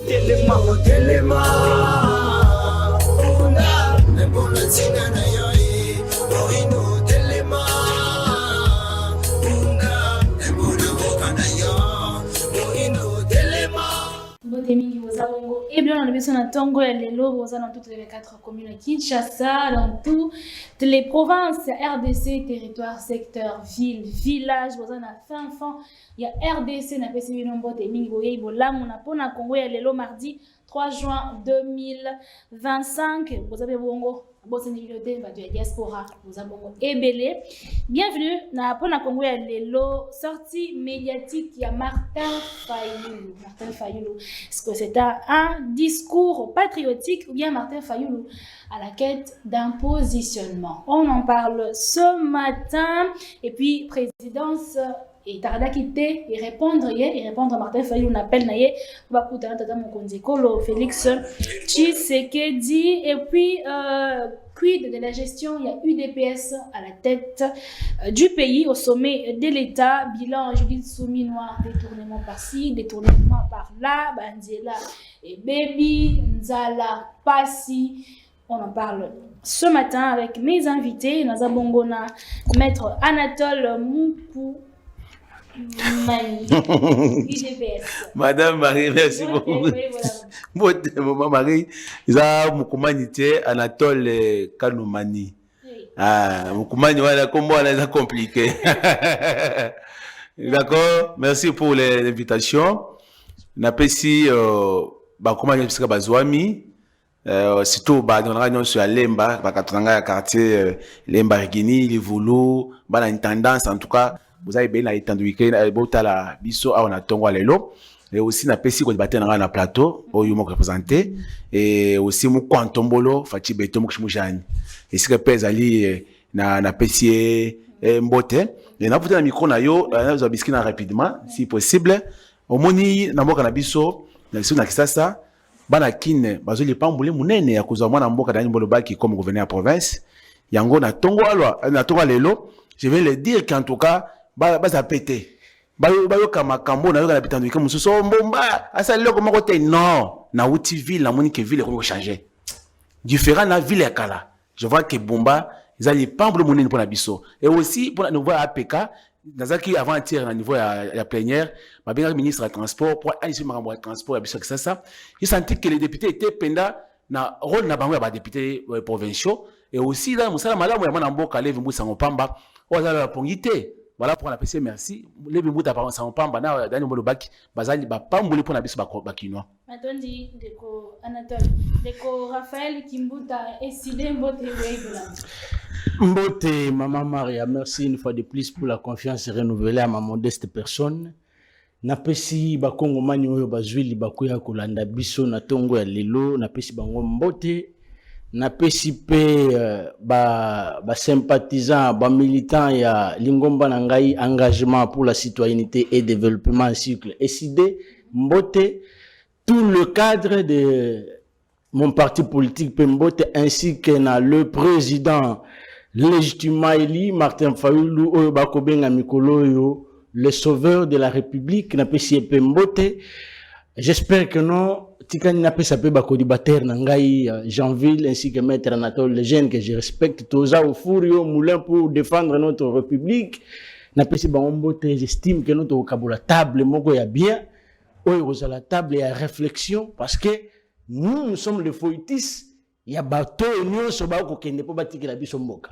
Telema, telema, una, ne bona tina na yo e, oino telema, una, ne bona boka na yo, oino telema. Bote mingi boza bongo. Et bien on a besoin d'un tango et les lobes boza dans toutes les 4 communes à Kinshasa, dans toutes les provinces, RDC, territoire, secteur, ville, village, boza na fin fond. Il y a RDC na pesi bino bote mingi boye bolamu na pona Congo ya lelo mardi 3 juin 2025. Boza be bongo. Bosse Nilote, va de diaspora, boza bongo ebele. Bienvenue na pona Congo ya lelo sortie médiatique il y a Martin Fayulu. Martin Fayulu. Est-ce que c'est un discours patriotique ou bien Martin Fayulu à la quête d'un positionnement? On en parle ce matin. Et puis, présidence et Tarada quitter et répondre à Martin Fayulu, on appelle Naye, Bakouta Tata Mokonzi Kolo, Félix Tshisekedi. Et puis, quid de la gestion? Il y a UDPS à la tête du pays, au sommet de l'État. Bilan, Judith Souminois, détournement par-ci, détournement par-là, Bandiela et Baby, Nzala, Passi. On en parle ce matin avec mes invités. Naza Bongona, maître Anatole Moukou. Madame Marie, merci beaucoup. Maman Marie, ça Moukoumani Anatole Kanoumani. Ah, Moukoumani, voilà, comment on a compliqué. D'accord, merci pour l'invitation. Napesi, comment on a Bazouami. Surtout dans la réunion sur Lemba, Bakatonga quartier Lemba Regini, Livulu, la tendance en tout cas. Vous avez bien été en week-end, la biso on a tongo lelo et aussi na pesi ko débattre dans la plateau au yumo représenté et aussi mu kwantombolo fati beto mu kishimujani et ce que pèse ali na pesi mbote et na puta na micro na yo na zo biskina rapidement si possible au moni na mboka na biso na biso na kisasa bana kine bazo li pambule munene ya kuzwa mwana mboka dani mbolo baki comme gouverneur à province yango na tongo lelo je vais le dire qu'en tout cas baza pété bayoka makambo na yoka na bitandwika mususu mbomba asa loko moko te non na uti ville na moni que ville ko changer différent na ville ya kala je vois que bomba ils allaient pamble monene pour la biso et aussi pour la nouveau APK nazaki avant tirer na niveau ya plénière ba bien ministre de transport pour aller sur makambo ya transport ya biso que ça j'ai senti que les députés étaient penda na rôle na bango ya ba députés provinciaux et aussi là musala malamu ya mwana mboka levi mbusa ngopamba oza la pongité. Voilà pour la PC, merci. Les bimouta par exemple, pamba na Daniel Molobaki, bazali ba pambuli pour na biso ba kinois. Matondi deko Anatole, deko Raphaël Kimbuta et Sidé Mbote Weibula. Mbote Maman Maria, merci une fois de plus pour la confiance renouvelée à ma modeste personne. Na pesi ba Kongo mani oyo bazwili bakuya kolanda biso na tongo ya lelo, na pesi bango mbote. Na PCP ba sympathisants, ba militants ya Lingomba Nangai engagement pour la citoyenneté et développement cycle SID Mbote, tout le cadre de mon parti politique Mbote ainsi que le président légitimement élu Martin Fayulu oyo bakobenga mikolo yo le sauveur de la République na PCP Mbote. J'espère que non Tikani n'a pas sapé bakodibater nangai Jeanville ainsi que maître Anatole les jeunes que je respecte toza au four moulin pour défendre notre république n'a pas si mbote j'estime que notre vocabulaire table moko ya bien oyo la table ya réflexion parce que nous sommes les foitis ya bateau union so ba ko kende po batiki la biso mboka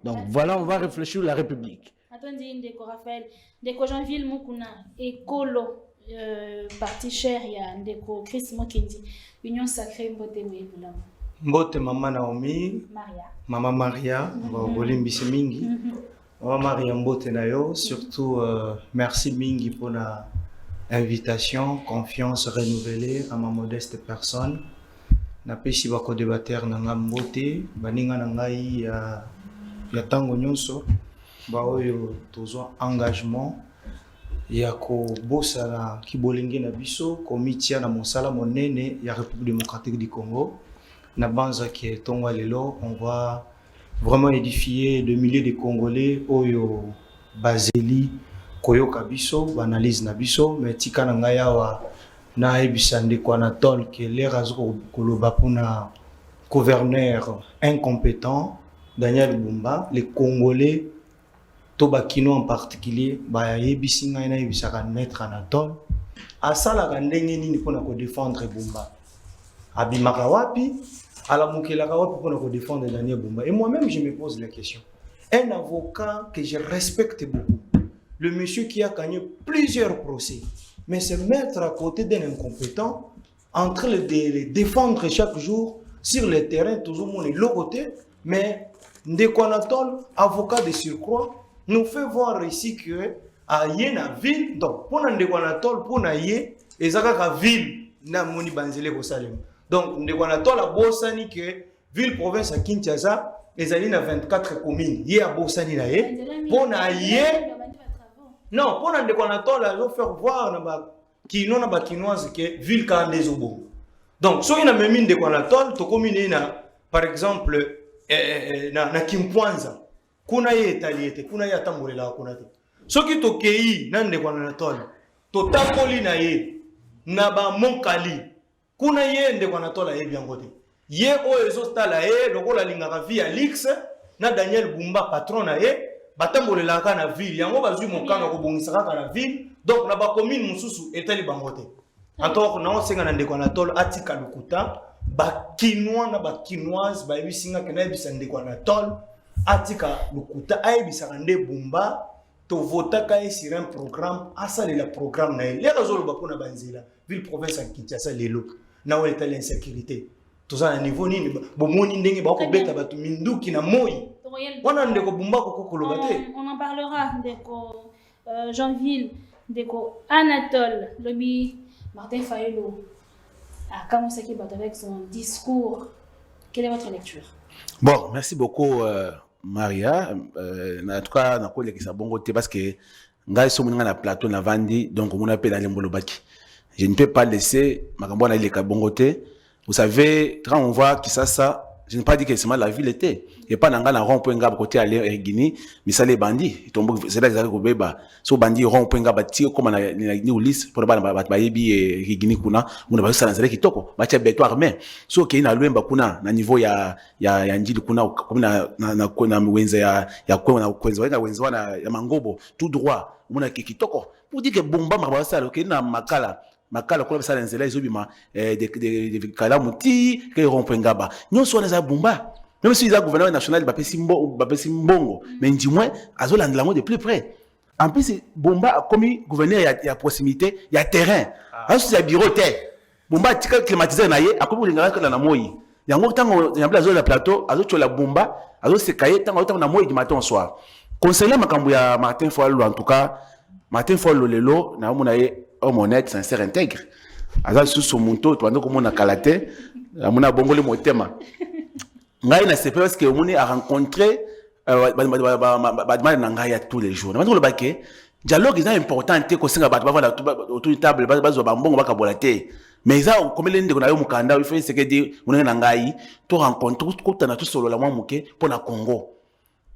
donc voilà on va réfléchir la république attendez ndeko Raphaël ndeko Jeanville mukuna écolo parti cher ya ndeko Chris Mokendi union sacrée Mbote Weibula Mbote Mama Naomi Mama Maria bolimbisi mingi Mama Maria Mbote nayo surtout merci mingi pour la invitation confiance renouvelée à ma modeste personne na pesi bako débatteur na Mbote baninga na ngai ya tango nyonso ba oyo tozwa engagement yako bosala kibolingi na biso komitia na mosala monene ya République démocratique du Congo na banza ki tongwa lelo on va vraiment édifier de milliers de Congolais oyo bazeli koyoka biso analyse na biso mais tika na ngaya wa na ebisande kwa na tol que les razo koloba pona gouverneur incompétent Daniel Bumba, les Congolais Tobakino en particulier ba yebisinga na yebisaka maître Anatole asala ka ndenge nini pona ko défendre Bumba abimaka wapi ala mukelaka wapi pona ko défendre Daniel Bumba. Et moi-même je me pose la question, un avocat que je respecte beaucoup, le monsieur qui a gagné plusieurs procès, mais se mettre à côté d'un incompétent en train de les défendre chaque jour sur le terrain, toujours mon l'autre côté, mais Ndeko Anatole, avocat de surcroît, nous fait voir ici que à Yena ville, donc pour Ndeko Anatole, pour Naye, et Zaka ville, na moni banzele ko salem. Donc Ndeko Anatole a bossani que ville province à Kinshasa, les alliés na 24 communes, yé a bossani na yé, pour Naye. Non, pour Ndeko Anatole, ils vont faire voir na ba kino na ba kinoise que ville ka ndezobo. Donc so ina memine Ndeko Anatole, to commune na par exemple na Kimpwanza. Kuna ye etaliete, kuna ye atambolela kuna te. Soki to kei na Ndeko Anatole, to tamboli na ye na ba Monkali. Kuna ye Ndeko Anatole ye biango te. Ye o ezostala ye lokola lingaka via Lix na Daniel Bumba patron na ye batambolela ka na ville. Yango bazui mokanga ko bongisaka ka na ville. Donc na ba commune mususu etali bango te. Antor na osenga na Ndeko Anatole atika lokuta ba kinois na ba kinoise ba ebisinga ke na ebisa Ndeko Anatole atika lokuta aibisa nde Bumba to votaka sur un programme asale la programme na les réseaux ba pona banzela ville province à Kinshasa lelo na weta l'insécurité to za niveau nini bomoni ndenge ba ko beta batu minduki na moi wana Ndeko Bumba ko koloba te. On en parlera Ndeko Jeanville, Ndeko Anatole, Lobby Martin Fayulu a commencé avec son discours. Quelle est votre lecture? Bon, merci beaucoup Maria. En tout cas, na ko lekisa bongo te parce que ngai so mona na plateau na vandi, donc on appelle dans Mbolobaki. Je ne peux pas laisser makambo na leka bongo te. Vous savez, quand on voit que ça, je n'ai pas dit que c'est mal la ville était. Et pas dans la rond-point ngaba côté aller Guinée, mais ça les bandits. C'est là que beba. So bandits rond-point ngaba tio comme na ni ulis pour ba yebi Guinée kuna, on va ça dans kitoko. Ba tia beto armé. So ke ina lwemba kuna na niveau ya njili kuna comme na mwenza ya kwa na kwenza na wenza na ya mangobo tout droit. Mona kitoko. Pour dire que bomba mabasa ça ke na makala kwa ça nzela izobima de kalamuti ke rond-point ngaba. Nyonso na za bomba. Même si les gouverneurs national bapesi mbongo, mais du moins azolanda la de plus près. En plus Bumba a commis gouverneur il y a proximité, il y a terrain. Alors c'est bureau terre. Bumba tika climatiseur na ye akomi lingaka na moyi. Yango tango yambla zo la plateau, azo chola Bumba, azo sekaye tango na moyi du matin au soir. Concernant makambo ya Martin Fayulu en tout cas, Martin Fayulu lelo na mona ye homme honnête, sincère, intègre. Aza sous son monto, tu vois na kalate, amona bongo le motema. Ngai na sepe parce que on a rencontré ngai tous les jours. Maintenant le baké dialogue est important te ko singa battu bavana autour de table bazo bambongo bakabola te. Mais ça comme l'ende na yo mukanda il faut ce que dire on na ngai to rencontre ko tana to solo la mwa muke pour na Congo.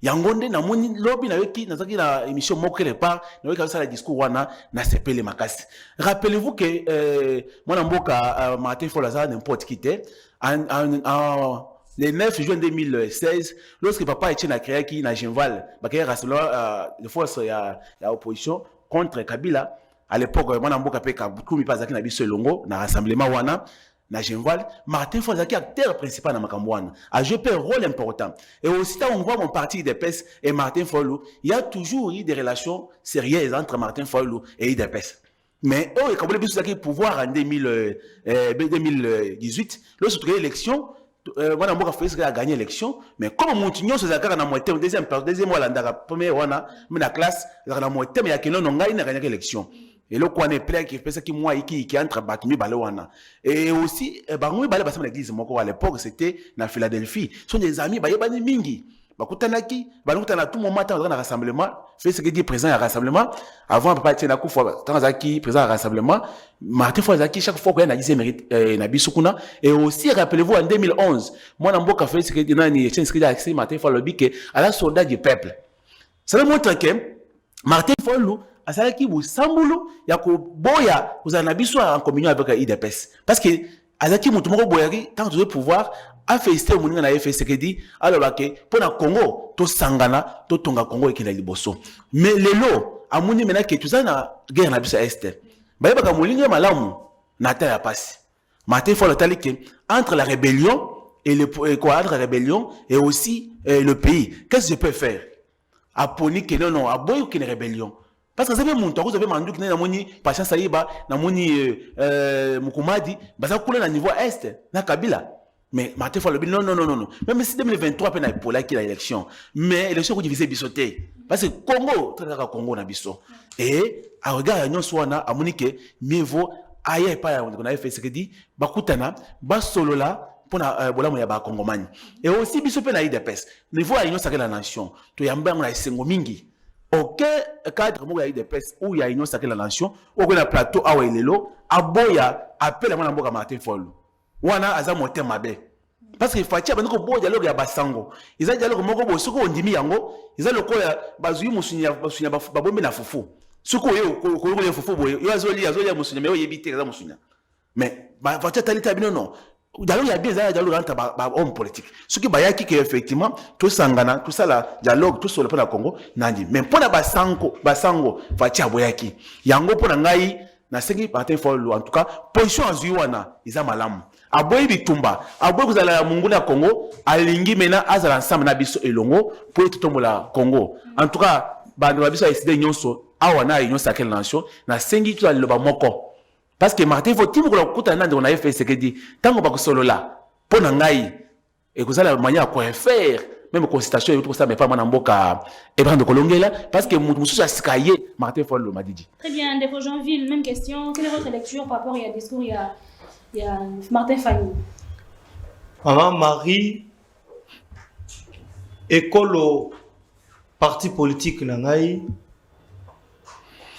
Yangonde na moni lobby na yoki na zaki na émission moko quelque part na yoki ça la discours wana na sepele makasi. Rappelez-vous que mon mboka Martin Fayulu n'importe qui était le 9 juin 2016, lorsque papa Etienne a créé qui na Genval, il a rassemblé les forces de l'opposition contre Kabila. À l'époque, mon amboka pe Kabumi Pazaki na biso longo na rassemblement wana na Genval. Martin Fayulu est acteur principal na makambo wana. A joué un rôle important. Et aussi quand on voit mon parti IDPS et Martin Fayulu, il y a toujours eu des relations sérieuses entre Martin Fayulu et IDPS. Mais oh, quand on a eu pouvoir en 2018, lorsque il y a eu l'élection, Wana Mboka Félix a gagné l'élection, mais comme Montignon se zakara na moitié, deuxième mois la première wana, mais la classe, la moitié, mais il y a quelqu'un qui a gagné l'élection. Et là, quoi, on est prêt qui fait ça qui moi qui entre Batumi Balowana. Et aussi, Bangoui Balé Bassam l'église, moi à l'époque, c'était na Philadelphie. Ce sont des amis, Bayabani Mingi. Bakutanaki, Balutana tout moment dans un rassemblement, fait ce que dit présent à rassemblement. Avant, papa Tiena Koufou, Tanzaki, présent à rassemblement. Martin Fayulu, chaque fois qu'on a dit mérite, Nabisukuna. Et aussi, rappelez-vous, en 2011, moi, Namboka fait ce que dit Nani, ce que dit accès Martin Fayulu, à la soldat du peuple. Ça montre que Martin Fayulu, asalaki bosambulu ya koboya kozala na biso en communion avec IDPS parce que azalaki moto moko boyaki tant que pouvoir a félicité moninga na FSKD alobaki mpona Congo tosangana totonga Congo ekenda liboso mais lelo amoni mena ke tozali na guerre na biso este bayebaka molinga malamu na ta ya pasi Martin Fayulu atali ke entre la rébellion et entre la rébellion et aussi le pays qu'est-ce que je peux faire aponi ke non aboyo ke rébellion parce que ça veut monter vous avez mandu que na moni patience ayiba na moni mukumadi baza kula na niveau est na Kabila mais Martin Fayulu non même si 2023 pe na pola ki la élection mais élection ko diviser bisoté parce que Congo tata Congo na biso et a regarder nyon swana amoni ke mieux vaut aye pa ya on a fait ce que dit bakutana ba solola pona bolamu ya ba Congomani et aussi biso pe na IDPS niveau ya union sacrée la nation to yamba na sengo mingi aucun cadre mo ya IDPS ou ya union sacrée la nation au na plateau awa elelo aboya appelle mwana mboka Martin Fayulu wana aza moteur mabe parce que fatia bandiko bo dialogue ya basango iza dialogue moko bo soko ondimi yango iza lokola bazui musunya babombe na fufu soko yo ko yo fufu boyo yo azolia musunya mais yo yebite za musunya mais ba fatia talita bino non dialogue ya bien za dialogue entre ba homme politique ce qui bayaki que effectivement tout sangana tout ça la dialogue tout sur le plan de Congo nandi mais pona basango fatia boyaki yango pona ngai na sengi Martin Fayulu en tout cas position azui wana iza malamu aboyi bitumba aboyi kozala ya mungu na Congo alingi mena azala ensemble na biso elongo pour totombola Congo en tout cas bando ba biso décidé nyonso awa na union sacrée nation na sengi tu aloba moko parce que Martin Fayulu timu ko kuta nande on a fait ce que dit tango ba kosolola pona ngai et kozala manière quoi faire même consultation et tout ça mais pas mana mboka et prendre kolongela parce que mususu asikaye Martin Fayulu m'a dit très bien Ndeko Jeanville même question quelle est votre lecture par rapport à discours il y a Martin Fayulu Maman Marie écolo parti politique nangai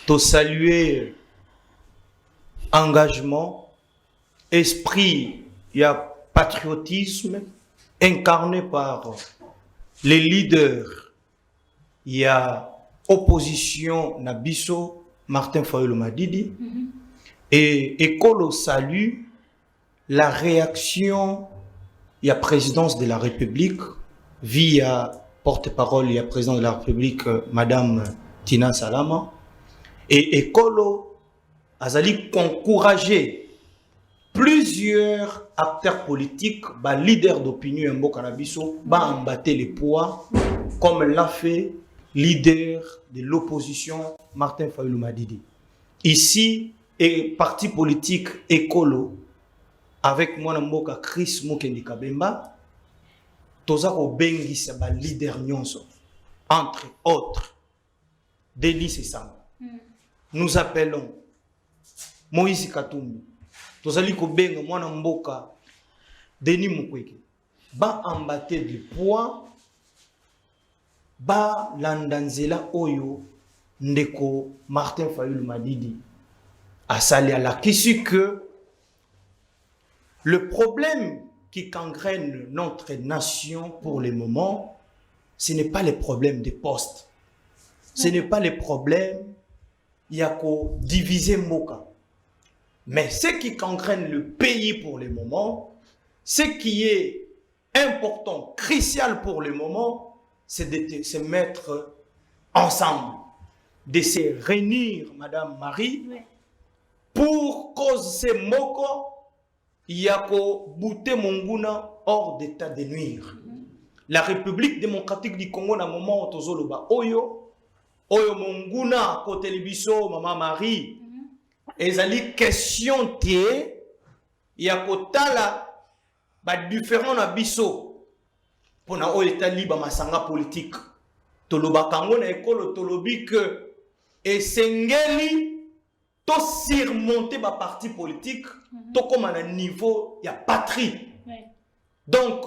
to saluer engagement esprit il y a patriotisme incarné par les leaders il y a opposition Nabiso Martin Fayulu Madidi et écolo salue la réaction il y a présidence de la République via porte-parole il y a président de la République Madame Tina Salama et écolo azali encourager plusieurs acteurs politiques, leaders d'opinion en Bokanabiso, embattre les poids, comme l'a fait leader de l'opposition Martin Fayulu Madidi. Ici, et parti politique écolo, avec moi Mboka Chris Mukendi Kabemba, toza ko bengi sa leader nyonso, entre autres, Denis Sesanga. Nous appelons Moïse Katumbi. Tozali ko benga mwana mboka Denis Mukwege embattre le poids landanzela oyo ndeko Martin Fayulu Madidi asali à la qui que le problème qui gangrène notre nation pour le moment ce n'est pas les problèmes des postes ce n'est pas les problèmes yako diviser mboka. Mais ce qui gangrène le pays pour le moment, ce qui est important, crucial pour le moment, c'est de se mettre ensemble, de se réunir, Madame Marie, pour cause ces moko, yako bouté monguna hors d'état de nuire. La République démocratique du Congo, na moment tozoloba oyo monguna côté libiso, Maman Marie. Ezali question tie ya kotala ba différent na biso pona o etali ba masanga politique toloba kango na ekolo tolobi que esengeli to surmonter ba parti politique to comme na niveau ya patrie donc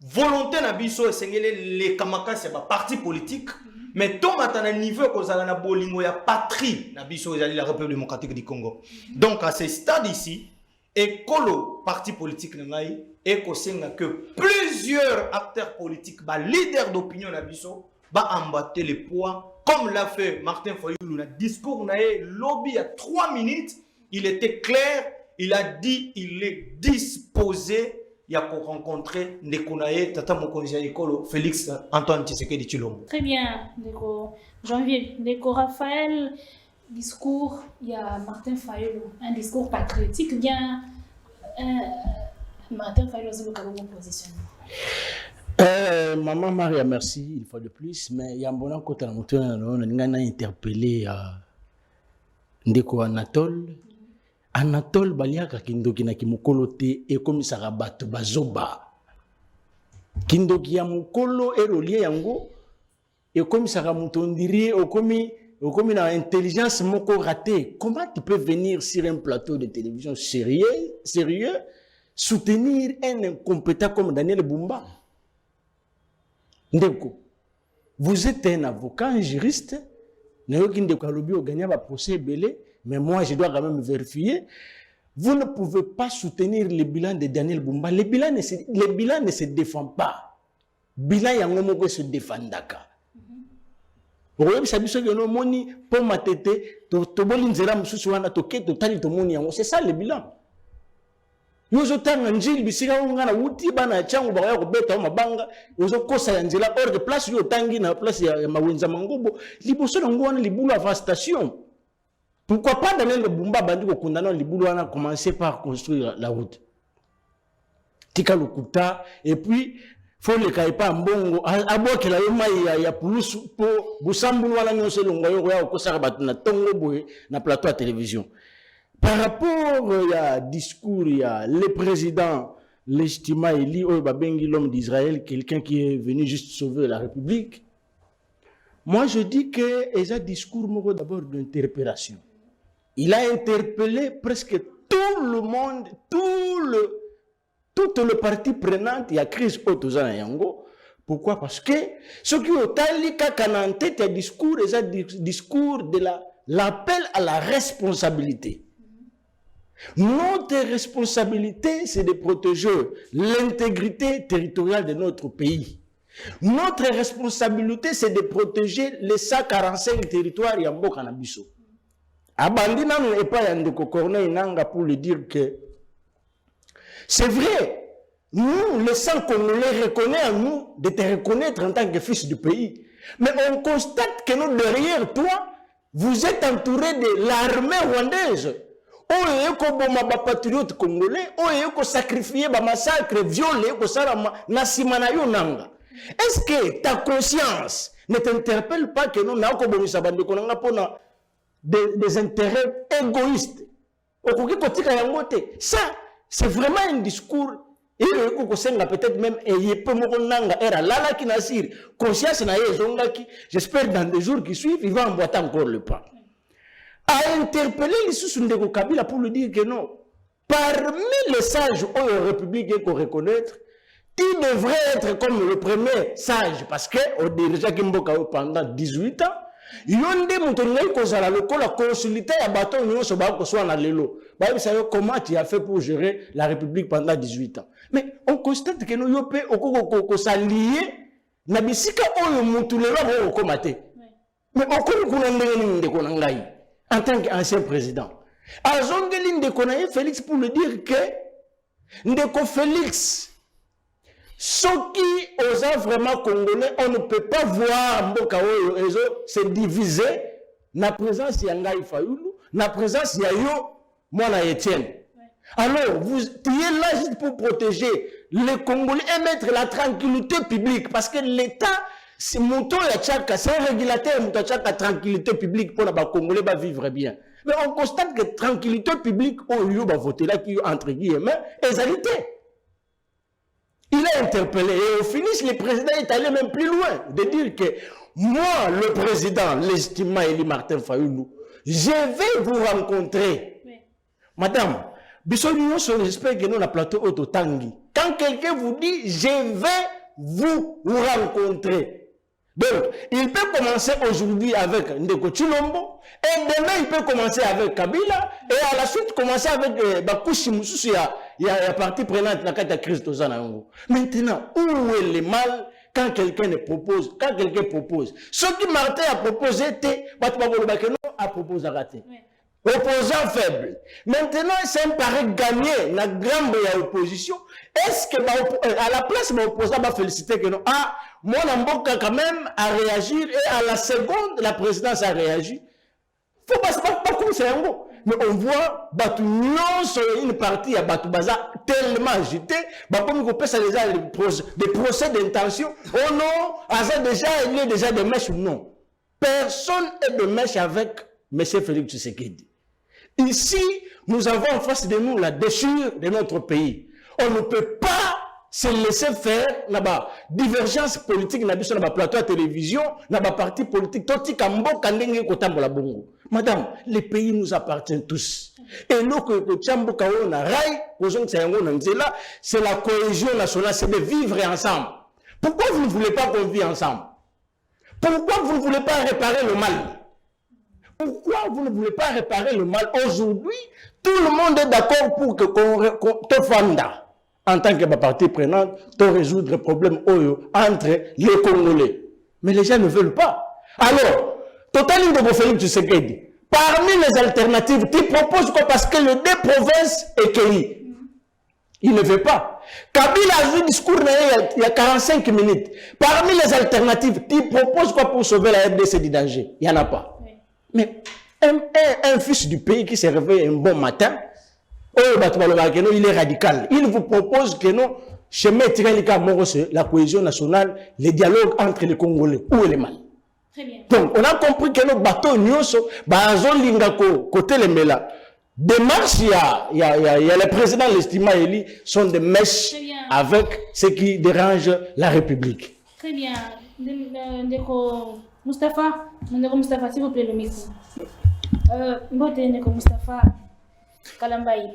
volonté na biso esengeli les kamakasi ba parti politique mais tout maintenant niveau que ça na bolingo ya patrie na biso ezali la République démocratique du Congo. Donc à ce stade ici, écolo parti politique ngai et kosenga que plusieurs acteurs politiques, leaders d'opinion na biso, embattre les poids comme l'a fait Martin Fayoulou, le discours n'a lobby à 3 minutes, il était clair, il a dit, il est disposé. Il y a pour rencontrer Nekonaye, Tata Mokonzi Ekolo, Félix Antoine Tshisekedi Tshilombo. Très bien, Ndeko Janvier. Ndeko Raphaël, discours, il y a Martin Fayoulou, un discours patriotique, bien. Martin Fayoulou, c'est le cas de mon positionnement. Maman Maria, merci une fois de plus, mais il y a un bon côté à on a interpellé Ndeko Anatole. Anatole Baliaka Kindoki na kimukolo te e komisaka bato bazoba. Kindoki ya mukolo erolie yango e komisaka mutondiri okomi na intelligence moko raté. Comment tu peux venir sur un plateau de télévision sérieux soutenir un incompétent comme Daniel Bumba? Ndeko, vous êtes un avocat, un juriste, Nayoki Ndeko alobi o gagner ba procès belé. Mais moi, je dois quand même vérifier. Vous ne pouvez pas soutenir le bilan de Daniel Bumba. Le bilan ne se défend pas. Le bilan ne se défend pas. Vous voyez, c'est ça que nous avons pour ma tête, c'est ça le bilan. Nous avons dit que si on a outil, bana changu ba ko beta mabanga, uzo kosa ya nzela hors de place yo tangi na place ya mawenza mangobo, liboso na ngwana libulu avant station. Pourquoi pas Daniel Bumba bandi ko kundana libulu wana commencer par construire la route. Tika lokuta et puis faut le kaipa mbongo aboke la yoma ya plus po busambulu wana nyose longo yo ya kosaka batu na tongo boye na plateau à télévision. Par rapport à discours il y a le président l'estima Eli Babengi l'homme d'Israël, quelqu'un qui est venu juste sauver la République. Moi je dis que il y a un discours d'abord d'interpellation. Il a interpellé presque tout le monde, toute le parti prenante. Il y a crise autozana yango. Pourquoi? Parce que ce qui est en tête, il discours, discours de l'appel à la responsabilité. Notre responsabilité, c'est de protéger l'intégrité territoriale de notre pays. Notre responsabilité, c'est de protéger les 145 territoires Yambo Kanabiso. Abandina n'est pas Yandeko Corneille Nanga pour lui dire que c'est vrai, nous, les 100 Congolais reconnaissent à nous de te reconnaître en tant que fils du pays. Mais on constate que nous, derrière toi, vous êtes entouré de l'armée rwandaise. Oyo eko boma ba patriote congolais, oyo eko sacrifier ba massacre, violer ko salama na simana yo nanga. Est-ce que ta conscience ne t'interpelle pas que nous na ko bomisa bande ko nanga pona des intérêts égoïstes? Okoki kotika yango te. Ça, c'est vraiment un discours et eko ko senga peut-être même eyepe moko nanga era lala ki nasir. Conscience na ye zongaki. J'espère dans des jours qui suivent, il va emboîter encore le pas. A interpellé les sous-Ndeko Kabila pour lui dire que non. Parmi les sages où la République qu'on reconnaître, il devrait être comme le premier sage parce que au dirigeant Kimboka pendant 18 ans, il y a des montagnes qui ont la consulté à bâton union sur bas soit dans l'élo. Vous savez comment tu as fait pour gérer la République pendant 18 ans. Mais on constate que nous yopé au s'allier na bisika oyo mutulelo ba komate. Mais on connaît en tant qu'ancien président. À Zongeli Ndeko Félix pour le dire que Ndeko Félix, ceux qui osent vraiment congolais, on ne peut pas voir Mboka se diviser na présence de Ngai Fayoulou, na présence de Yo, Mwana Etienne. Alors, vous êtes là juste pour protéger les Congolais et mettre la tranquillité publique parce que l'État, c'est un régulateur, la tranquillité publique pour les Congolais vivre bien. Mais on constate que la tranquillité publique, on y a voté là, qui entre guillemets, égalité. Il a interpellé et au finish, le président est allé même plus loin de dire que moi, le président, l'estimant Eli Martin Fayoulou, je vais vous rencontrer. Oui. Madame, j'espère que nous, on a plateau Autotangi. Quand quelqu'un vous dit, je vais vous rencontrer. Donc, il peut commencer aujourd'hui avec Ndeko Tshilombo, et demain, il peut commencer avec Kabila, et à la suite, commencer avec Bakushi Moussou, il y a partie prenante dans la crise de Zanango. Maintenant, où est le mal quand quelqu'un propose. Ce qui Martin a proposé, a proposé à rater. Opposant faible. Maintenant, c'est un pari gagné, la grande opposition. Est-ce que, à la place, l'opposant va féliciter que non? Ah, mon Mboka quand même a réagi et à la seconde, la présidence a réagi. Faut pas comme c'est un mot. Mais on voit, non sur une partie à Batoubaza tellement agité, comme on peut ça déjà des procès d'intention. Oh non, il y a déjà des mèches ou non. Personne n'est de mèche avec M. Félix Tshisekedi. Ici, nous avons en face de nous la déchirure de notre pays. On ne peut pas se laisser faire la divergence politique dans le plateau de télévision, dans le parti politique. Madame, les pays nous appartiennent tous. Et nous, c'est la cohésion nationale, c'est de vivre ensemble. Pourquoi vous ne voulez pas qu'on vive ensemble? Pourquoi vous ne voulez pas réparer le mal? Pourquoi vous ne voulez pas réparer le mal? Aujourd'hui, tout le monde est d'accord pour que Fanda, en tant que partie prenante, de résoudre le problème entre les Congolais. Mais les gens ne veulent pas. Alors, Total de Félix Tshisekedi, parmi les alternatives, tu proposes quoi? Parce que les deux provinces est cueilli. Il ne veut pas. Kabila a vu un discours il y a 45 minutes. Parmi les alternatives, tu proposes quoi pour sauver la RDC du danger? Il n'y en a pas. Mais un fils du pays qui se réveille un bon matin, il est radical. Il vous propose que nous, chemin la cohésion nationale, les dialogues entre les Congolais. Où est le mal? Très bien. Donc, on a compris que nos bateaux, côté les Mela, démarche, il y a les présidents, l'estima Eli, sont des mèches avec ce qui dérange la République. Très bien. Ndeko Moustapha, s'il vous plaît, le micro. Mbote Ndeko Moustapha Kalambayi.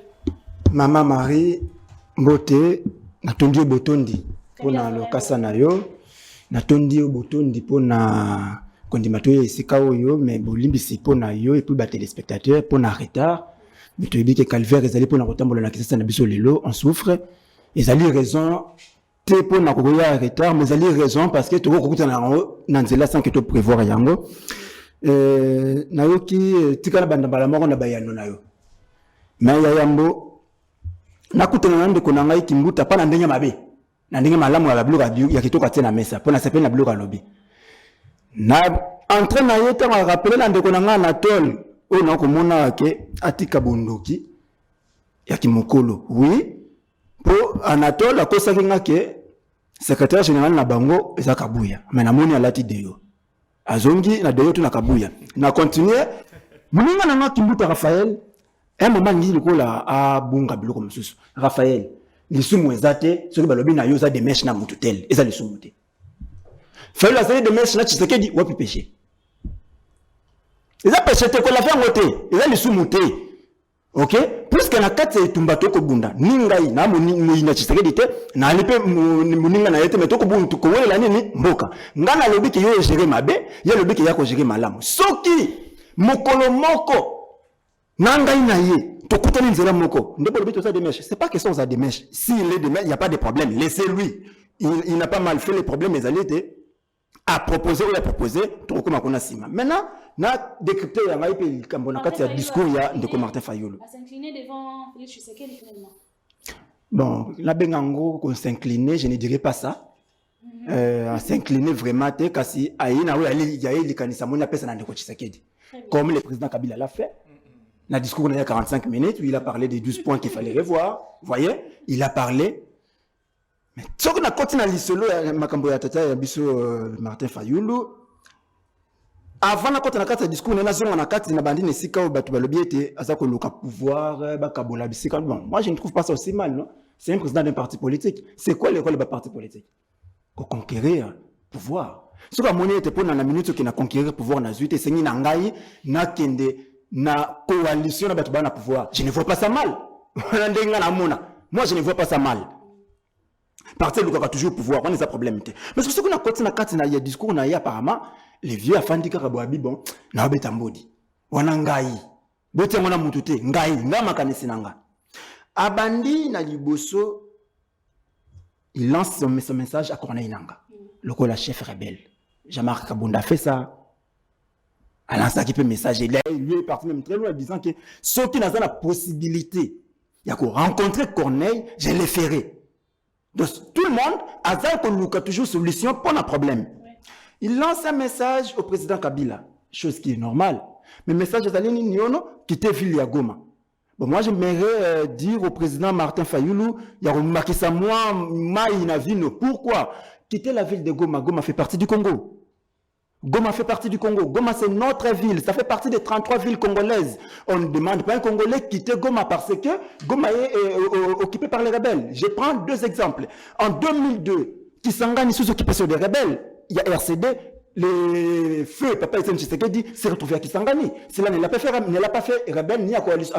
Maman Marie, Mbote, natondi botondi. Pona lokasa na yo, natondi botondi pona kondimatoyo esika oyo, mais bolimbisi pona yo et puis ba téléspectateurs pona retard. Mais tu dis que calvaire ezali pona kotambola na kisasa na biso lelo, on souffre. Ezali raison te pona kokoya retard, mais ezali raison parce que tu kokuta na nzela sans que tu prévoir yango. Na yo ki tikana banda bala moko na bayano na yo. Mais ya yambo nakutana na ndeko na ngai kimbuta pa na ndenge mabe. Na ndenge malamu ya babloka ya kitoka tena mesa pona sepeli na bloka lobi. Na entre na yo ta rappeler na ndeko na ngai Anatole o na komona ke atika bondoki ya kimokolo. Oui, pour Anatole akosa kinga ke secrétaire général na bango eza kabuya. Mais na moni alati deyo. Azongi na deyo tu na kabuya. Na continuer muninga na ngai kimbuta Raphaël un moment ngi likola a bunga biloko msusu. Raphaël lisumu ezate soki balobi na yo za de mesh na mututel eza lisumu te. Fais la série de mesh na Tshisekedi wapi péché. Eza péché te ko la faire ngote eza lisumu te. OK? Puisque na kati tumbato ko bunda ningai na muni na Tshisekedi te na alipe muninga na yete metoko buntu ko wela nini mboka. Ngana lobi ke yo gérer mabe, yo lobi ke yako gérer malamu. Soki mokolo moko Nangai na ye, to kutani nzela moko. Ndeko le bito ça des mèches. C'est pas question ça des mèches. S'il est des mèches, il n'y a pas de problème. Laissez-lui. Il n'a pas mal fait les problèmes, mais il était à proposer ou à proposer. Tout comme on a sima. Maintenant, na décrypté ya ngai pe kambona kati ya discours ya Ndeko Martin Fayulu. À s'incliner devant Félix Tshisekedi finalement. Bon, la bengango qu'on s'incliner, je ne dirais pas ça. À s'incliner vraiment te kasi aina ou ali ya ili kanisa mona pesa na Ndeko Tshisekedi. Comme le président Kabila l'a fait. Dans le discours, il y a 45 minutes, où il a parlé des 12 points qu'il fallait revoir. Vous voyez, il a parlé. Mais ce qu'on a continué à l'issolo, Martin Fayulu, avant la continué à discours, on a moi, je ne trouve pas ça aussi mal, non? C'est un président d'un parti politique. C'est quoi le rôle d'un parti politique? Pour conquérir le pouvoir. Ce que mon était pour dans la minute qui a conquérir le pouvoir, on a zuité, c'est une nangaï, na kende. Na coalition na batubana pouvoir. Je ne vois pas ça mal. Moi, je ne vois pas ça mal. Parti de a toujours pouvoir, on a des problèmes. Mais ce qu'on a continué à y a discours, on a apparemment les vieux afandi karaboabi bon, na betambodi. Wana ngai. Bote mona mutute, ngai, ngama kanisi nanga. Abandi na liboso, il lance son message à Corneille Nanga. le coup la chef rebelle. Jean-Marc Kabunda fait ça. À l'instant qui peut message, lui est parti même très loin en disant que ceux qui n'ont pas la possibilité de rencontrer Corneille, je les ferai. Donc tout le monde a toujours solution pour un problème. Il lance un message au président Kabila, chose qui est normale. Mais le message est allé qui était ville à Goma. Bon, moi, j'aimerais dire au président Martin Fayoulou, il y a remarqué ça, moi, pourquoi quitter la ville de Goma? Goma fait partie du Congo. Goma fait partie du Congo. Goma, c'est notre ville. Ça fait partie des 33 villes congolaises. On ne demande pas à un Congolais de quitter Goma parce que Goma est occupé par les rebelles. Je prends 2 exemples. En 2002, Kisangani sous occupation des rebelles, il y a RCD, le feu Papa Etienne Tshisekedi s'est retrouvé à Kisangani. Cela ne l'a pas fait rebelle ni en coalition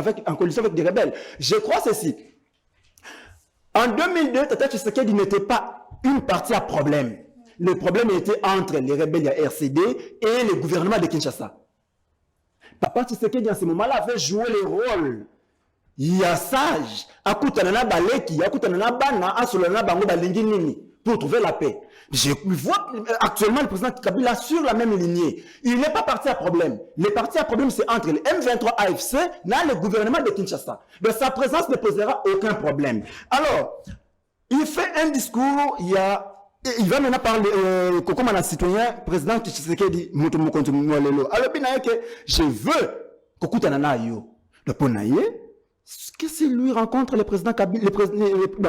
avec des rebelles. Je crois ceci. En 2002, Tata Tshisekedi n'était pas une partie à problème. Le problème était entre les rebelles à RCD et le gouvernement de Kinshasa. Papa Tshisekedi, en ce moment-là, avait joué le rôle. Il y a sage, akutanana baleki, akutanana bana, asolana bango balingi nini, pour trouver la paix. Je vois actuellement le président Kabila sur la même lignée. Il n'est pas parti à problème. Le parti à problème, c'est entre le M23 AFC et le gouvernement de Kinshasa. Donc sa présence ne posera aucun problème. Alors, il fait un discours, il va maintenant parler, comme un citoyen, président Tshisekedi, alors, je veux que yo. Qu'est-ce qu'il lui rencontre le président Kabila,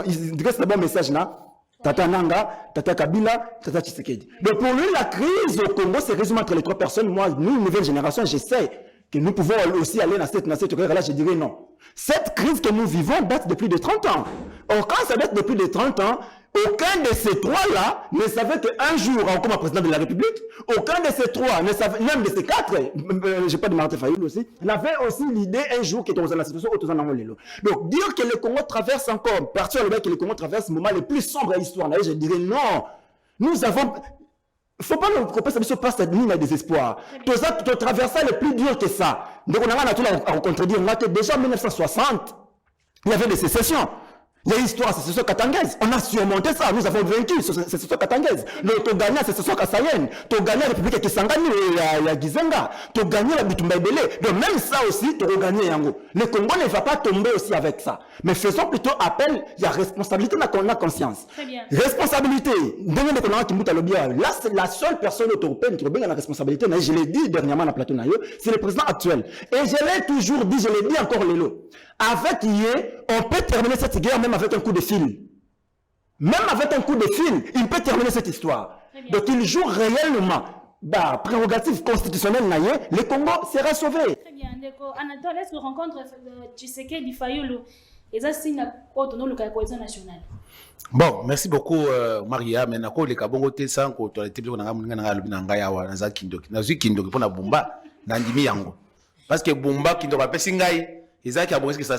il dresse d'abord un message là. Tata Nanga, Tata Kabila, Tata Tshisekedi. Donc pour lui, la crise au Congo se résume entre les 3 personnes. Moi, nous, nouvelle génération, j'essaie que nous pouvons aussi aller dans cette là, je dirais non. Cette crise que nous vivons date de plus de 30 ans. Or, quand ça date de plus de 30 ans, aucun de ces 3-là ne savait qu'un jour, comme président de la République, aucun de ces 3, même de ces 4, je n'ai pas de Martin Fayoulou aussi, n'avait aussi l'idée un jour qu'il était dans la situation où tout le monde. Donc, dire que le Congo traverse encore, partir le que le Congo traverse le moment le plus sombre de l'histoire, je dirais non. Nous avons. Il ne faut pas nous couper ça, passe à nous, désespoir. Tout ça, tu traverses le plus dur que ça. Donc, on a tout à contredire. Déjà en 1960, il y avait des sécessions. Il y a l'histoire, c'est sécession katangaise. On a surmonté ça. Nous avons vaincu cette sécession katangaise. Nous avons gagné la sécession kassayenne. Nous avons gagné la République Kisangani, la Gizenga. Nous avons gagné la Bitumba Ebele. Donc même ça aussi, nous avons gagné Yango. Le Congo ne va pas tomber aussi avec ça. Mais faisons plutôt appel, il y a responsabilité, on a conscience. Très bien. Responsabilité. Là, c'est la seule personne européenne qui a la responsabilité. Je l'ai dit dernièrement dans la plateau, c'est le président actuel. Et je l'ai toujours dit, je l'ai dit encore Lélo. Avec Yé, on peut terminer cette guerre même avec un coup de fil. Même avec un coup de fil, il peut terminer cette histoire. Donc il joue réellement. Prérogative constitutionnelle, le Congo sera sauvé. Très bien, d'accord. Anatole, est-ce que rencontre Tshisekedi Fayoulou et ça signe autour de la cohésion nationale? Bon, merci beaucoup Maria. Mais nako le kabongo te sans ko to te ko nga lobi na ngai awa na za kindoki. Na zwi kindoki pona bumba na ndimi yango. Parce que bumba kindoki ba pesi ngai ezaki abongi ça.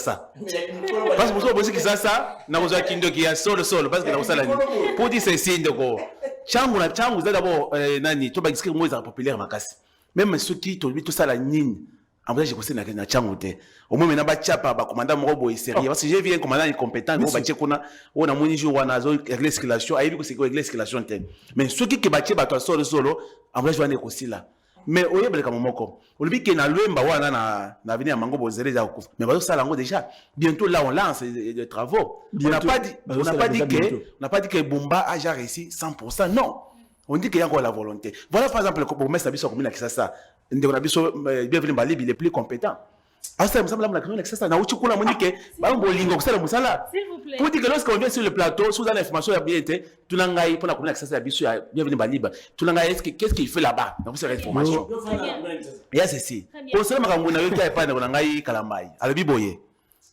Parce que vous que ça na ko za kindoki ya solo parce que na usala ni. Pour dire c'est ndeko. Changu za d'abord nani to ba disque moi za populaire makasi. Même ceux qui to tout ça la nini. En vrai, je conseille na changote. Au moins, maintenant, bachapa, commandant Morobo est sérieux. Parce que j'ai vu un commandant incompétent, on a mon jour, on a réglé l'escalation, a vu que c'est quoi l'escalation. Mais ceux qui battent, battent solo, en vrai, je vais aussi là. Mais au lieu de comme moko, au lieu que na luemba wana na venir mango bozere za kufa. Mais ça lango déjà. Bientôt là, on lance des travaux. On n'a pas dit que Bumba a déjà réussi 100%. Non. On dit qu'il y a encore la volonté. Voilà par exemple le bourgmestre Sabiso comme ça. Ndabiso bienvenue Balibi il est plus compétent. Ah ça me semble la connexion ça na uchukula monique ba bolingo kusala musala. S'il vous plaît. Pour dire que lorsqu'on vient sur le plateau, sous l'information ya bien été, tout langai pour la connexion ça biso bienvenue Balibi. Tout langai qu'est-ce qu'il fait là-bas? Donc c'est l'information. Il y a ceci. Pour cela makambo na yoka pas na langai kalamai. Alobi boye.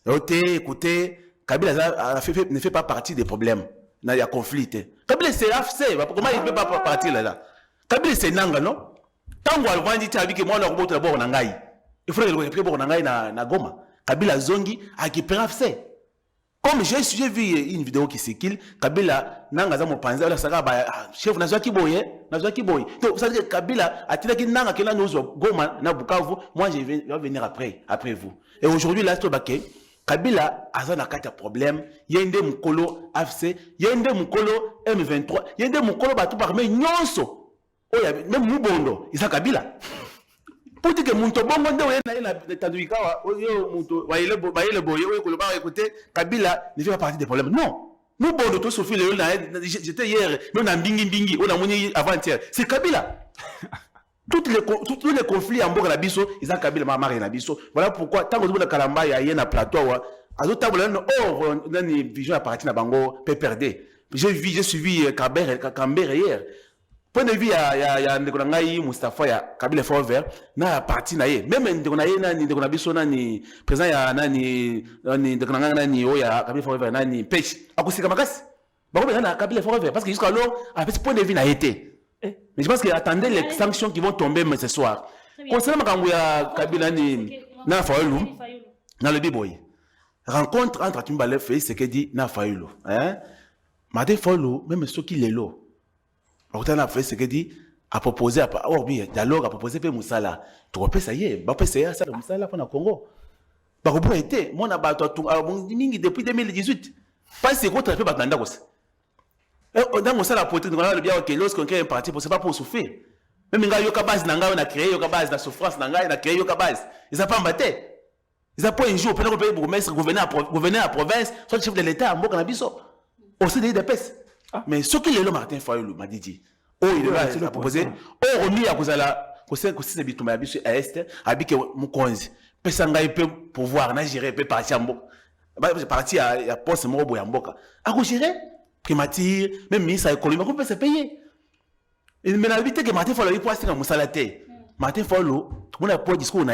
Écoutez, Kabila ne fait pas partie des problèmes. Il y a conflit. Kabila c'est AFC, comment il ne peut pas partir là? Kabila c'est Nanga, non? Tant qu'on va dire que moi, on va voir Nangai. Il faudrait que le voir Nangai na Goma. Kabila Zongi a récupéré AFC. Comme j'ai vu une vidéo qui s'équile, Kabila Nanga za mopanza la saga chef na Zwaki Boye. Donc ça veut dire que Kabila a tiré que Nanga qui là nous Goma na Bukavu, moi je vais venir après vous. Et aujourd'hui là, Kabila aza na kati ya problème, yende mukolo AFC, yende mukolo M23, yende mukolo batu parmi nyonso. Oya même mubondo, isa Kabila. Pour dire que muntu bongo nde oyena na tanduikawa, yo muntu bayele boye oyo koloba écouter Kabila ne fait pas partie des problèmes. Non. Mubondo to souffrir le j'étais hier, même na mbingi on a moni avant-hier. C'est Kabila. Tous les conflits en Boka Biso, ils ont Kabila Mamari na Biso. Voilà pourquoi tant que vous avez Kalamba, il y a un plateau, à d'autres tables, on a une vision à partir de Bango, PPRD. J'ai suivi Cambert hier. Point de vue, il y a Ndekonangaï, Mustafa, il y a Kabila Forever, na partie na ye. Même Ndekonangaï Biso, nani, présent, il y a nani, Ndekonangaï, nani, il y a Kabila Forever, nani, Pech. À cause de Kamakas, Bango, il y a Kabila Forever, parce que jusqu'à alors, avec ce point de vue, n'a été. Mais je pense qu'il attendait les sanctions qui vont tomber ce soir. Concernant Kabila na Fayoulou, dans le Biboy, rencontre entre Atumbale et ce que dit na Fayoulou. Martin Fayoulou, même ceux qui l'élo, a fait ce que dit, a proposé, dialogue, a proposé pour Moussala. Tu repères ça y est, ça Moussala pour le Congo. Par rapport à été, moi, depuis 2018, pas si contre fait Batanda. Dans mon salle à poter, nous avons bien que lorsqu'on crée un parti, c'est pas pour souffrir. Même quand il y a une base, on a créé une base, la souffrance, on a créé une base. Ils n'ont pas embatté. Ils n'ont pas un jour, pendant que le pays bourgmestre, vous venez à la province, soit le chef de l'État, on a biso. Au CDI de PES. Mais ce qu'il est là, Martin Fayoulou m'a dit. Oh, il a proposé. Oh, remis à Kozala, Kosi Bitumba, Abisu Est, Abike Mukonzi. Pesanga, il peut pouvoir, n'a géré, il peut partir en Boka. Parti à poste, Morobo en Boka. À quoi gérer? Primature, même ministre de l'économie, on peut se payer. Mais la vérité que Martin Fayoulou pour assister à Moussalate. Martin Fayoulou, tout le monde a pas discours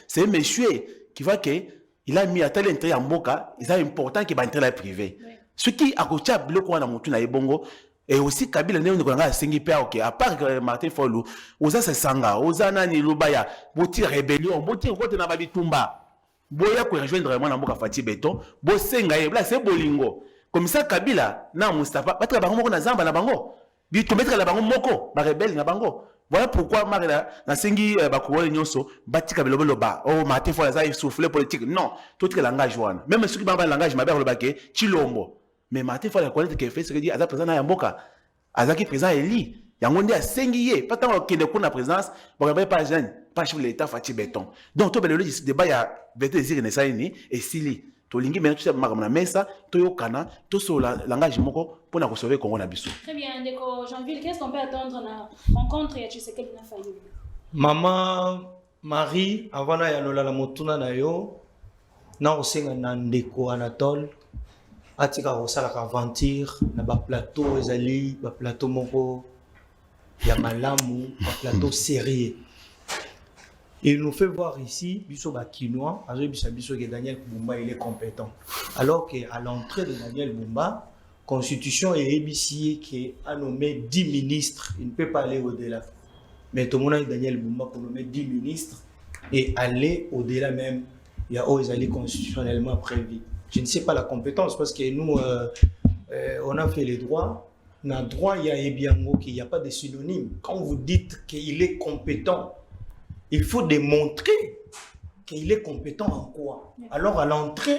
c'est un monsieur qui voit qu'il a mis à tel intérêt en Boka, il est important qu'il va entrer dans le privé. Ce qui a coûté à bloquer dans mon na Ebongo et aussi Kabila ne connaît pas singi père OK à part Martin Fayoulou, oza se sanga, oza nani lubaya, boti rébellion, boti côté na babitumba. Boya ko rejoindre vraiment na Boka Fati Beton, bo senga là c'est bolingo. Comme ça, Kabila, na Mustafa, batra bango moko na zamba na bango. Bi to mettre la bango moko, ba rebelle na bango. Voilà pourquoi Marina na sengi bakouole nyonso, batika belobelo ba. Oh, Martin Fayoulou ça souffler politique. Non, tout que langage wana. Même ceux qui parlent langage maber le baké, chilombo. Mais Martin Fayoulou connaît que fait ce que dit Aza présent na Yamboka. Aza qui présent Eli. Yangonde a sengi ye, pas tant que de na présence, bon pas jeune, pas chef de l'État Fati Beton. Donc to belelo débat ya vete désir na saini et sili. Tolingi maintenant tu sais makamna mesa toyo kana to so langage moko pour na sauver Congo na biso. Très bien, Ndeko Jean-Ville, qu'est-ce qu'on peut attendre na rencontre ya Tshisekedi na Fayoulou? Maman Marie avant na yanola la motuna na yo na osenga na Ndeko Anatole atika osala ka aventure na ba plateau ezali ba plateau moko ya malamu ba plateau sérieux. Il nous fait voir ici, Biso Bakinois, que Daniel Bumba il est compétent. Alors qu'à l'entrée de Daniel Bumba, Constitution et ABC qui a nommé 10 ministres, il ne peut pas aller au-delà. Mais tout le monde a Daniel Bumba pour nommer 10 ministres et aller au-delà même. Il y a Oezali constitutionnellement prévu. Je ne sais pas la compétence parce que nous, on a fait les droits. Dans le droit, il y a Ebiango, qu'il n'y a pas de synonyme. Quand vous dites qu'il est compétent, il faut démontrer qu'il est compétent en quoi. Alors à l'entrée,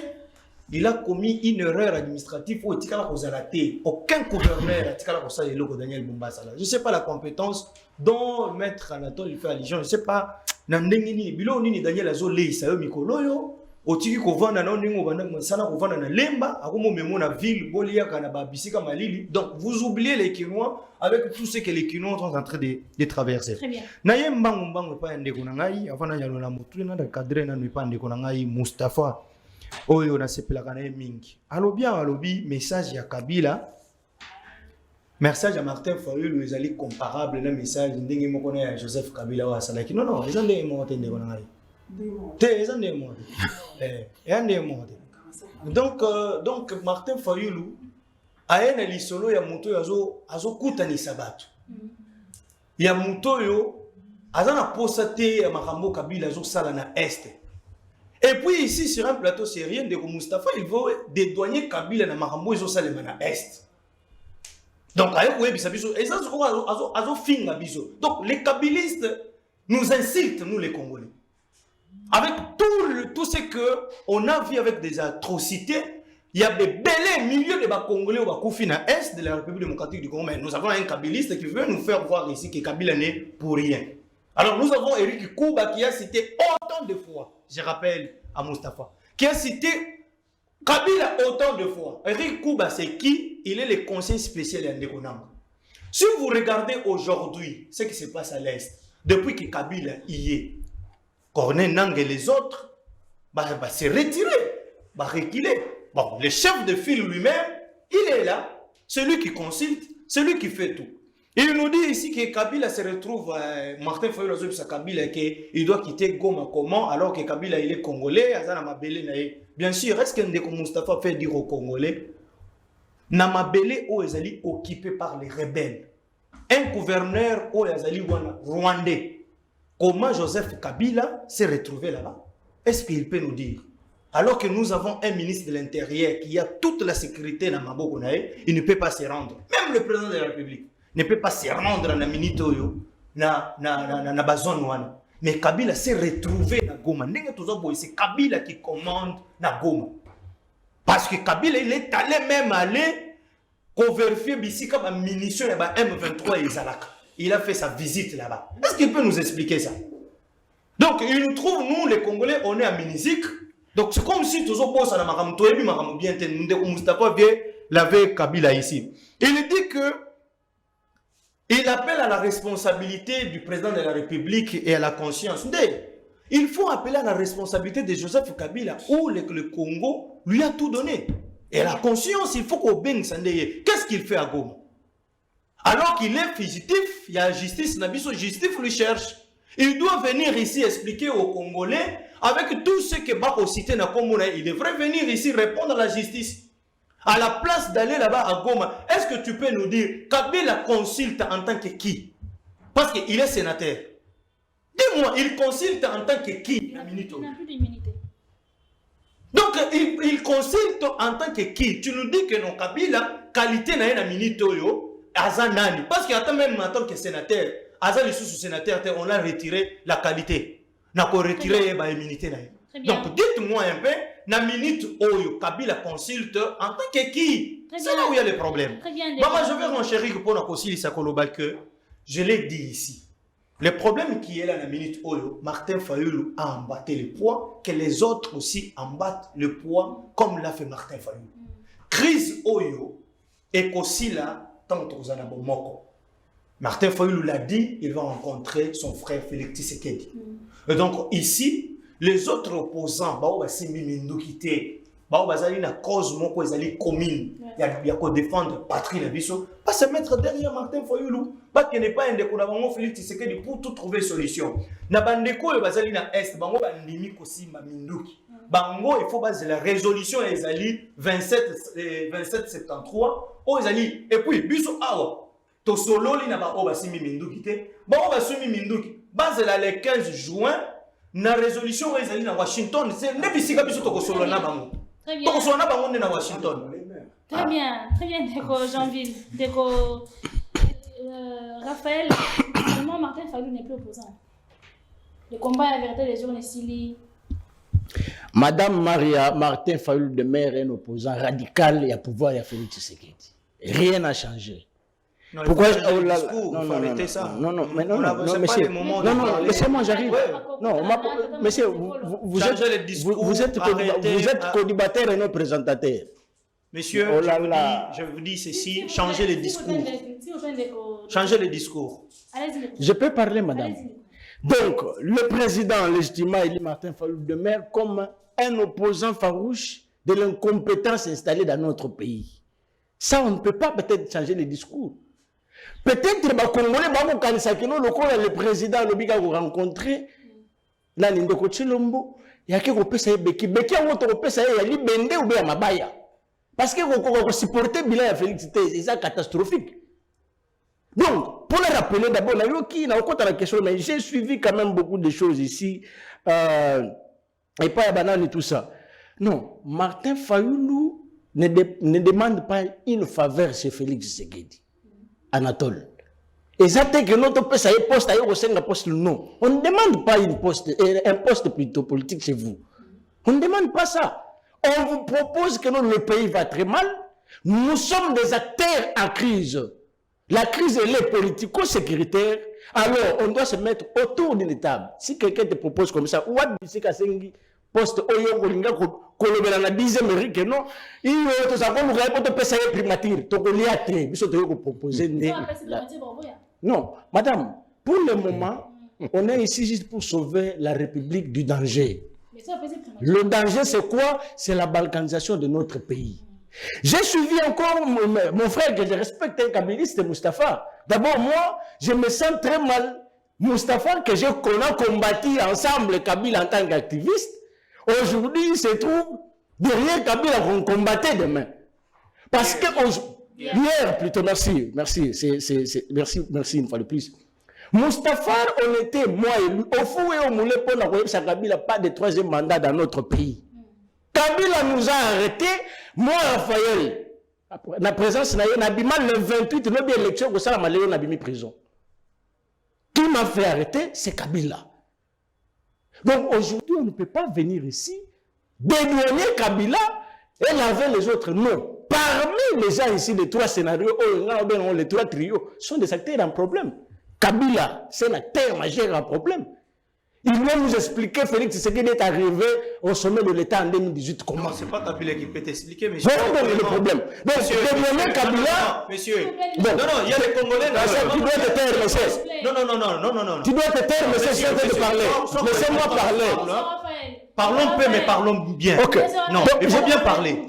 il a commis une erreur administrative au Tikala Kozalate. Aucun gouverneur à Tikala Kozalate Daniel Bumba. Je ne sais pas la compétence dont Maître Anatole fait allusion. Je ne sais pas. Nandengini, bilo nini Daniel Azo Leisa yo mikoloyo. Otiki kovanda na ningo banda sana kovanda na lemba akomo memo na ville bolia kana ba bisika malili. Donc vous oubliez les Kinois avec tout ce que les Kinois sont en train de traverser. Très bien. Na yembango mbango pa ndeko na ngai afana yalo na mutu na cadre na pa ndeko na ngai Mustafa oyo na sepela kana mingi. Alobi message ya Kabila. Message à Martin Fayoulou ezali comparable na message ndenge moko na ya Joseph Kabila wa salaki. Non, ils ont des mots ndeko na ngai. Donc Martin Fayoulou a un lisolo ya muto azo kutani sabatu. Ya muto yo azana posate ya makambo Kabila azo sala na est. Et puis ici sur un plateau syrien de Mustafa il veut dédouaner Kabila na makambo azo sala na est. Donc ayo yebisa biso azo finga biso. Donc les kabilistes nous insultent nous les Congolais. Avec tout ce qu'on a vu avec des atrocités, il y a des belles milliers de Congolais au est de la République démocratique du Congo. Mais nous avons un kabiliste qui veut nous faire voir ici que Kabila n'est pour rien. Alors nous avons Eric Kouba qui a cité autant de fois, je rappelle à Mustafa, qui a cité Kabila autant de fois. Eric Kouba, c'est qui? Il est le conseiller spécial de Ndekonanga. Si vous regardez aujourd'hui ce qui se passe à l'Est, depuis que Kabila y est, Corneille Nang et les autres, s'est retiré, reculer. Bon, le chef de file lui-même, il est là, celui qui consulte, celui qui fait tout. Il nous dit ici que Kabila se retrouve, Martin Fayulu a Kabila qu'il doit quitter Goma comment, alors que Kabila il est congolais, bien sûr, est-ce que Ndeko Mustafa fait dire aux Congolais, Namabele ou Ezali occupé par les rebelles, un gouverneur ou Ezali rwandais, comment Joseph Kabila s'est retrouvé là-bas? Est-ce qu'il peut nous dire? Alors que nous avons un ministre de l'Intérieur qui a toute la sécurité dans Maboko, il ne peut pas se rendre. Même le président de la République ne peut pas se rendre dans la Minitoyo, dans la zone. Mais Kabila s'est retrouvé dans Goma. C'est Kabila qui commande dans Goma. Parce que Kabila, il est allé même pour vérifier la munition de M23 et Zalaka. Il a fait sa visite là-bas. Est-ce qu'il peut nous expliquer ça? Donc, il nous trouve, nous, les Congolais, on est à Minizik. Donc, c'est comme si tous les gens bien Mustafa l'avait Kabila ici. Il dit que il appelle à la responsabilité du président de la République et à la conscience. Il faut appeler à la responsabilité de Joseph Kabila où le Congo lui a tout donné. Et à la conscience, il faut qu'on baigne Sandeye. Qu'est-ce qu'il fait à Goma? Alors qu'il est fugitif, il y a la justice, Nabiso justice lui cherche. Il doit venir ici expliquer aux Congolais, avec tout ce que Bako cité dans Komona, il devrait venir ici répondre à la justice. À la place d'aller là-bas à Goma, est-ce que tu peux nous dire, Kabila consulte en tant que qui? Parce qu'il est sénateur. Dis-moi, il consulte en tant que qui? Il n'a plus d'immunité. Donc, il consulte en tant que qui? Tu nous dis que non, Kabila, qualité n'a pas d'immunité, Azanani. Parce qu'il attend même en tant que sénateur. Azan est sous sénateur, on a retiré la qualité. On a retiré l'immunité. Donc, dites-moi un peu, la minute où Kabila consulte en tant que qui? C'est là où il y a le problème. Maman, je vais renchérir pour la que je l'ai dit ici. Le problème qui est là, la minute où Martin Fayulu a embatté le poids, que les autres aussi embattent le poids comme l'a fait Martin Fayulu. Crise Oyo est aussi là, tant aux Anabomoko. Martin Fayulu l'a dit, il va rencontrer son frère Félix Tshisekedi. Et donc ici, les autres opposants, na cause moko ezali commune ya ko défendre patrie na biso pas se mettre derrière Martin Fayulu pas qu'il n'est pas indeko na bango Félix Tshisekedi pour tout trouver solution na bandeko yo bazali na est bango bandimi kosimba minduki bango il faut baser la résolution ezali 2773 o ezali et puis biso awa to sololi na ba o basimi minduki te bango basimi minduki bazela le 15 juin na résolution ezali na Washington c'est nebisika biso to kosolo na bango. Très bien. Washington. Très bien, Déco Jeanville, Déco Raphaël. Finalement, Martin Fayulu n'est plus opposant. Le combat est averti les journées Sili. Madame Maria Martin Fayulu de maire est un opposant radical et à pouvoir et à Félix Tshisekedi. Rien n'a changé. Non, pourquoi monsieur, moi j'arrive. Non, monsieur, vous êtes co-débatteur et non présentateur. Monsieur, je vous dis ceci, changez le discours. Changez le discours. Je peux parler, madame. Donc, le président légitimement élu Martin Fayulu de maire comme un opposant farouche de l'incompétence installée dans notre pays. Ça, on ne peut pas peut-être changer le discours. Peut-être que les Congolais, le président Lobika vous rencontrer, là, Lindoko Chilombo, il y a quelqu'un qui Beki. Beki a autre pesa ya libende ou bien mabaya. Parce que vous supportez bilan à Félix, c'est ça catastrophique. Donc, pour le rappeler d'abord, la question, mais j'ai suivi quand même beaucoup de choses ici, et pas à banane et tout ça. Non, Martin Fayulu ne demande pas une faveur chez Félix Tshisekedi. Anatole. Et ça fait que notre poste, ça y est poste, poste, non. On ne demande pas un poste plutôt politique chez vous. On ne demande pas ça. On vous propose que le pays va très mal. Nous sommes des acteurs en crise. La crise, elle est politico-sécuritaire. Alors, on doit se mettre autour d'une table. Si quelqu'un te propose comme ça, ou poste oyo kolinga kolobela na 10e Eric non iyo to sa ko mugaye poto pesa ye primature to ko lia te biso to ko proposer non madame pour le moment on est ici juste pour sauver la République du danger. Le danger c'est quoi? C'est la balkanisation de notre pays. J'ai suivi encore mon frère que je respecte, un kabiliste, Moustapha. D'abord moi je me sens très mal. Moustapha que qu'on a combattu ensemble Kabila en tant qu'activiste. Aujourd'hui, il se trouve derrière Kabila qu'on combattait demain. Parce que hier plutôt, merci une fois de plus. Moustapha, on était, moi et lui, au fond et au moulin, pour n'avoir Kabila pas de 3e mandat dans notre pays. Kabila nous a arrêtés, moi, Raphaël, la présence, le 28, nous avons élection, nous avons mis prison. Qui m'a fait arrêter, c'est Kabila. Donc aujourd'hui, on ne peut pas venir ici, dédouaner Kabila et laver les autres. Non. Parmi les gens ici, les 3 scénarios, les 3 trios, sont des acteurs en problème. Kabila, c'est un acteur majeur en problème. Il doit nous expliquer, Félix Tshisekedi est arrivé au sommet de l'État en 2018. Comment? Non, c'est pas Kabila qui peut t'expliquer, monsieur. Non, le problème. Donc, dédouaner Kabila. Monsieur. Non, il y a les Congolais. Tu dois te taire, monsieur. Non. Tu dois te taire, monsieur, si on veut te parler. Laissez-moi parler. Parlons peu, mais parlons bien. Ok. Non, il faut bien parler.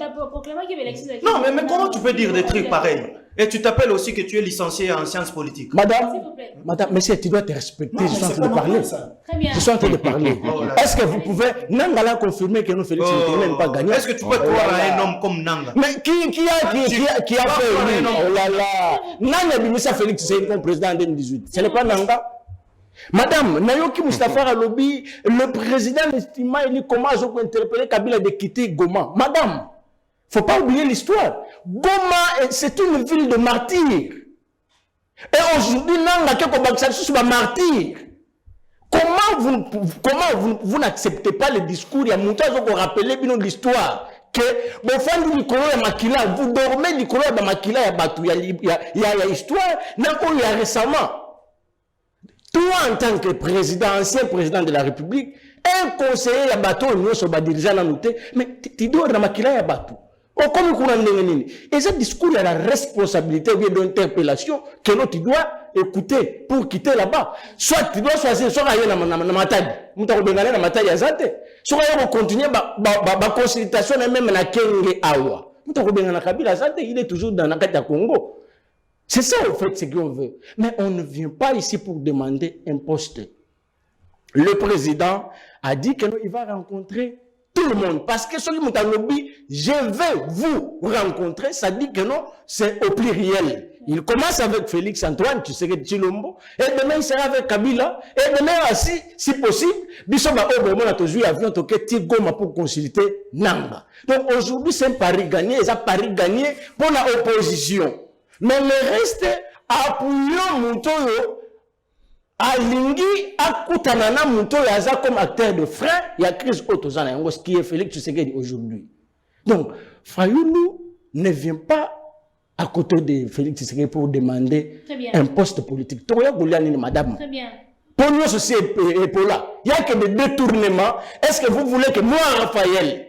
Non, mais comment tu peux dire des trucs pareils? Et tu t'appelles aussi que tu es licencié en sciences politiques. Madame, monsieur, tu dois te respecter. Je suis en train de parler. Je suis en train de parler. Est-ce que vous pouvez, Nangala, confirmer que nous, Félix, n'est pas gagné? Est-ce que tu peux croire à un homme comme Nanga? Mais qui a fait lui? Oh là là. Nanga Bimissa Félix, c'est comme président en 2018. Ce n'est pas Nanga. Madame, Nayoki Moustapha Alobi, le président estima, il dit comment je peux interpeller Kabila de quitter Goma. Madame, il ne faut pas oublier l'histoire. Goma, c'est une ville de martyrs. Et aujourd'hui, Nanga est martyr. Comment vous n'acceptez pas le discours? Il y a longtemps que vous rappelez bien l'histoire. Que vous dormez du colon de Makila, il y a l'histoire. Il y a récemment. Toi, en tant que président, ancien président de la République, un conseiller à bateau, nous sommes dirigeants dans l'outé, mais tu dois être Makila à bateau. Et ce discours, il y a la responsabilité ou bien d'interpellation que tu dois écouter pour quitter là-bas. Soit tu dois choisir, soit tu vas aller dans ma taille. Tu vas aller dans ma taille, soit tu vas continuer la consultation, même dans Kenge Awa. Tu vas aller dans Kabila, il est toujours dans la Congo. C'est ça, en fait, ce qu'on veut. Mais on ne vient pas ici pour demander un poste. Le président a dit qu'il va rencontrer tout le monde. Parce que celui qui m'a dit, je vais vous rencontrer, ça dit que non, c'est au pluriel. Il commence avec Félix Antoine, tu sais que Chilombo, et demain il sera avec Kabila, et demain aussi, si possible, Bissoba Obo, a toujours avion, Goma pour consulter Namba. Donc aujourd'hui, c'est un pari gagné, c'est un pari gagné pour l'opposition. Mais le reste, appuyons Moutoyo, Alingi, Akutanana Moutoyo, Aza comme acteur de frein, il y a crise autozana, ce qui est Félix Tshisekedi aujourd'hui. Donc, Fayoulou ne vient pas à côté de Félix Tshisekedi pour demander un poste politique. Madame. Très bien. Pour nous, ceci est pour là. Il n'y a que des détournements. Est-ce que vous voulez que moi, Raphaël,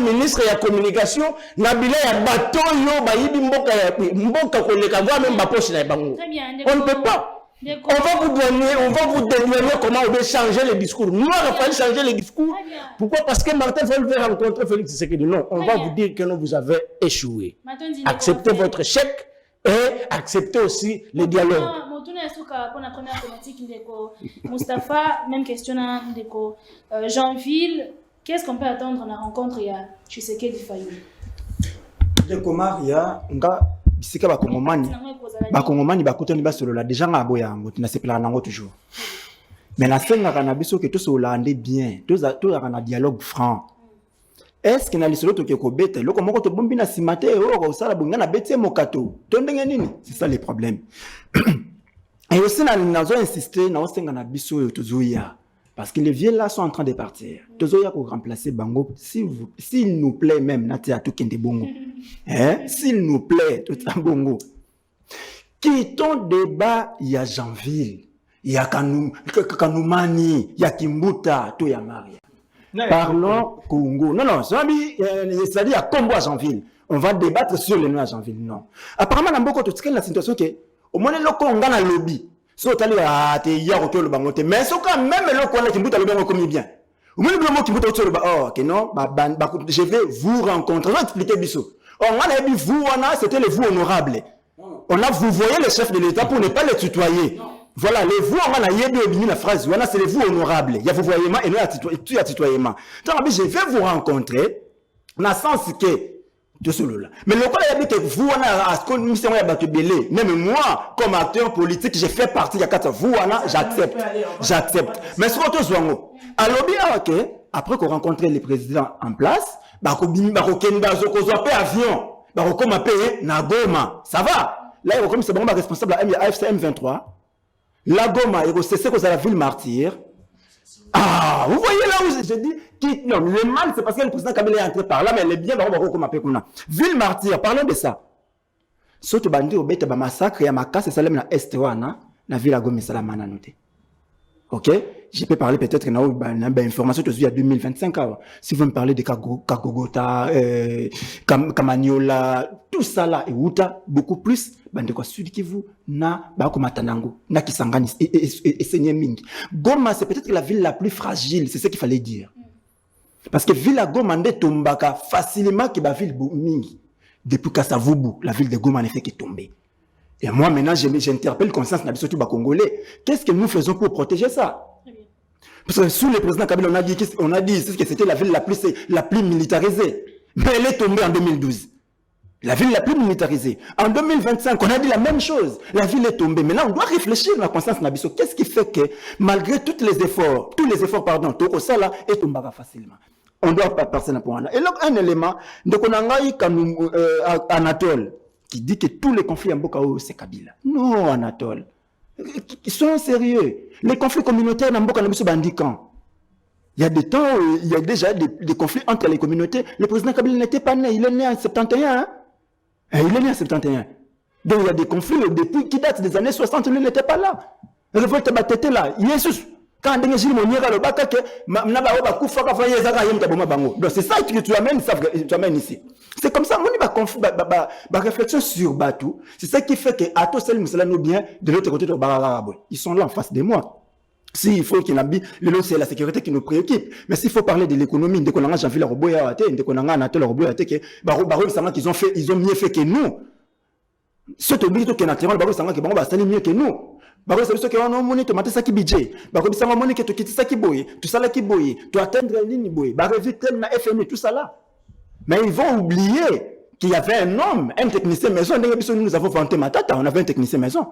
ministre de la communication, Nabila ya bateau yo bayibi mboka koleka voire même ba poche na bango. On ne peut pas. On va vous donner comment on veut changer le discours. Nous, Raphaël, changer le discours. Pourquoi? Parce que Martin Fayulu veut rencontrer Félix Tshisekedi. Non, on va vous dire que non, vous avez échoué. Acceptez votre chèque et acceptez aussi le dialogue. Pour la première thématique, Moustapha, même question de Jean-Ville. Qu'est-ce qu'on peut attendre dans la rencontre? Il y a Tshisekedi Fayulu. Ndeko Maria, nga bisika bakongomani bakutani basolola déjà nga boya yango tinasepela nango toujours. Mais la senga kana biso ke to solande bien, to na dialogue franc. Est-ce que na lisolo to ke ko beta loko moko to bombi na simate o ko sala bunga na beti mokato. To ndenge nini? C'est ça le problème. Et aussi, nous avons insisté, nous avons biso tozoya. Parce que les vieux là sont en train de partir. Tozoya pour remplacer Bango. S'il nous plaît même, nati à tout kende bongo. S'il nous plaît, tout à bongo. Quittons débat, il y a Janville, il y a Kanoumani, il y a Kimbuta, tout y a Maria. Parlons Congo. Non, c'est-à-dire il y a Combo à Janville. On va débattre sur les noms à Janville. Non. Apparemment, dans beaucoup de cas, la situation que au moins le Congo a lobby. So tali a te ya ko le bango te. Mais so quand même le Congo Kimbuta le bango comme bien. Au moins le mot Kimbuta au le oh que non, je vais vous rencontrer. Je vais expliquer biso. On a dit vous c'était le vous honorable. On a vous voyez le chef de l'État pour ne pas les tutoyer. Voilà, les vous, on a dit la phrase, voilà, c'est les vous honorables. Il y a vous voyez et nous, il y a tutoyement. Donc, je vais vous rencontrer, dans le sens que, de ce là. Mais le cas, il y a dit que vous, on a, même moi, comme acteur politique, j'ai fait partie, il y a 4 vous, j'accepte. Mais ce qu'on te alors bien, ok, après qu'on rencontre les présidents en place, avion, ça va. Là, il comme c'est bon, responsable à AFC M23. La Goma, c'est ce que la ville martyre. Ah, vous voyez là où je dis, non, le mal, c'est parce que le président Kabila est entré par là, mais le bien, comme ville martyre, parlons de ça. Soto bandi au bête, massacre, et à ma casse, c'est salem na Estewana, la ville à Goma, c'est la mananote. Ok? Je peux parler peut-être dans information il y a 2025 ans. Si vous me parlez de Kagogota, Kamaniola, tout ça là, et Outa, beaucoup plus, de quoi Sud Kivu, na Bakomatanango, na Kisangani, et Seigneur Ming. Goma, c'est peut-être la ville la plus fragile, c'est ce qu'il fallait dire. Parce que ville à Goma, on tombaka facilement que la ville Mingi. Depuis Kassavubu, la ville de Goma ne fait que tomber. Et moi, maintenant, j'interpelle Conscience Nabisotu Congolais. Qu'est-ce que nous faisons pour protéger ça? Parce que sous le président Kabila, on a dit que c'était la ville la plus militarisée. Mais elle est tombée en 2012. La ville la plus militarisée. En 2025, on a dit la même chose. La ville est tombée. Maintenant, on doit réfléchir à la Conscience Nabiso. Qu'est-ce qui fait que, malgré tous les efforts, Toko Sala est tombé facilement. On doit pas passer pour un. Et donc, un élément, donc on a Anatole, qui dit que tous les conflits en Bokao, c'est Kabila. Non, Anatole. Ils sont sérieux. Les conflits communautaires dans Bokao, c'est bandicant. Il y a des temps où il y a déjà des conflits entre les communautés. Le président Kabila n'était pas né. Il est né en 71. Hein? Il est né en 71. Donc il y a des conflits depuis qui datent des années 60. Lui n'était pas là. Le révolte était là. Jésus. Quand on dit donc c'est ça que tu amènes ici. C'est comme ça, on réflexion sur Batou. C'est ça qui fait que Ato Sel Moussala nous bien de l'autre côté de Bararaboy. Ils sont là en face de moi. S'il faut qu'il y ait c'est la sécurité qui nous préoccupe. Mais s'il faut parler de l'économie, dès qu'on a Jean-Philippe Roboya, dès qu'on a Anatole Roboya, ils ont mieux fait que nous. Ce qui est que naturel, c'est mieux que nous. Bako c'est que on monnaie to matesa ki budget bako bisanga monnaie que to kitisa ki boy tout ça là qui boy to atteindre une ligne boy bako vite na FMI tout ça là mais ils vont oublier qu'il y avait un homme un technicien maison nous avons vanté Matata on avait un technicien maison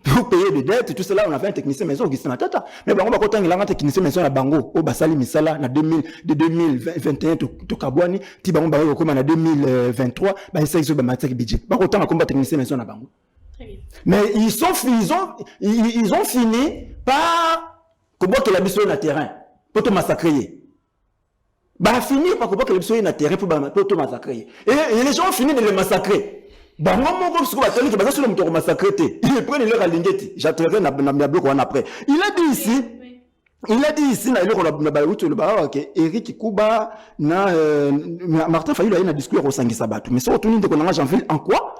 pour payer des dettes tout ça là on avait un technicien maison Augustin Matata mais bango bako tangi langa technicien maison na bango o basali misala na 2021 to kabwani ti bango bako comme na 2023 ba ça ils ont ba budget bako tanga comme technicien maison na bango. Mais ils ont fini par que la mission sur le terrain pour te massacrer. Bah fini par que la mission sur le terrain pour te massacrer. Et les gens ont fini de les massacrer. Bah moi ce que je vais sur le massacrer. Ils prennent leur alingeti. J'attendrai na bloc après. Il a dit ici na Eric Kuba na Martin Fayulu a eu un discours au Sangisa Batu. Mais ça retourne de qu'on Jean-Ville en quoi?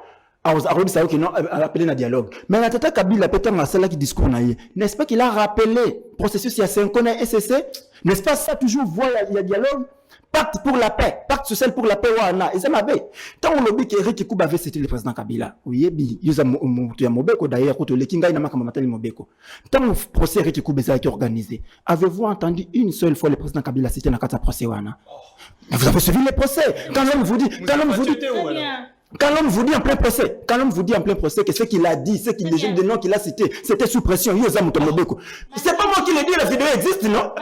Ça qui non appelé un dialogue mais la tata Kabila peut-être Marcela qui discours n'est-ce pas qu'il a rappelé processus il y a 5 ans SCC n'est-ce pas ça toujours voir il y a dialogue pacte pour la paix pacte social pour la paix wana et ça m'avait tant on lobby que Eric Kuba avait c'était le président Kabila oui bi yuza mutu ya Mobeko d'ailleurs ko to lekinga ina makama matali Mobeko tant le procès Eric Kuba ça a été organisé avez-vous entendu une seule fois le président Kabila citer na kata procès wana vous avez suivi le procès quand l'homme vous dit quand l'homme vous dit en plein procès que ce qu'il a dit, ce qu'il les noms qu'il a cités, c'était sous pression. C'est pas moi qui l'ai dit, la vidéo existe, non?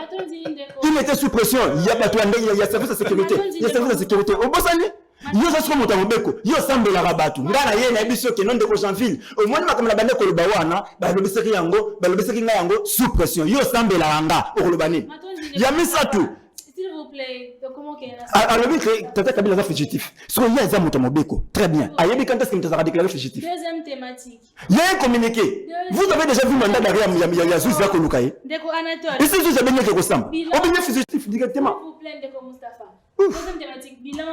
Il était sous pression. Il y a service de sécurité. Il y a service de sécurité. Au Bossani, Yo ça comme motambeko yo sambela rabatu ngana ye na biso ke non de Jeanville au moins makamela bande ko lobawana ba lobeseki yango ba lobeseki nga yango sous pression yo sambela nga o lobani ya misatu. S'il vous plaît, comment qu'elle alors que tata Kabila za fugitif ce qu'il y a za motambeko très bien ayebi quand est-ce que tu as déclaré fugitif. Deuxième thématique. Il y a un communiqué. Vous avez déjà vu le mandat d'arrêt à Zouza Kolukaye. Deko Anatole. Ici, je vais bien que Sam. On peut bien fugitif directement. S'il vous plaît, Deko Mustafa. Deuxième thématique, bilan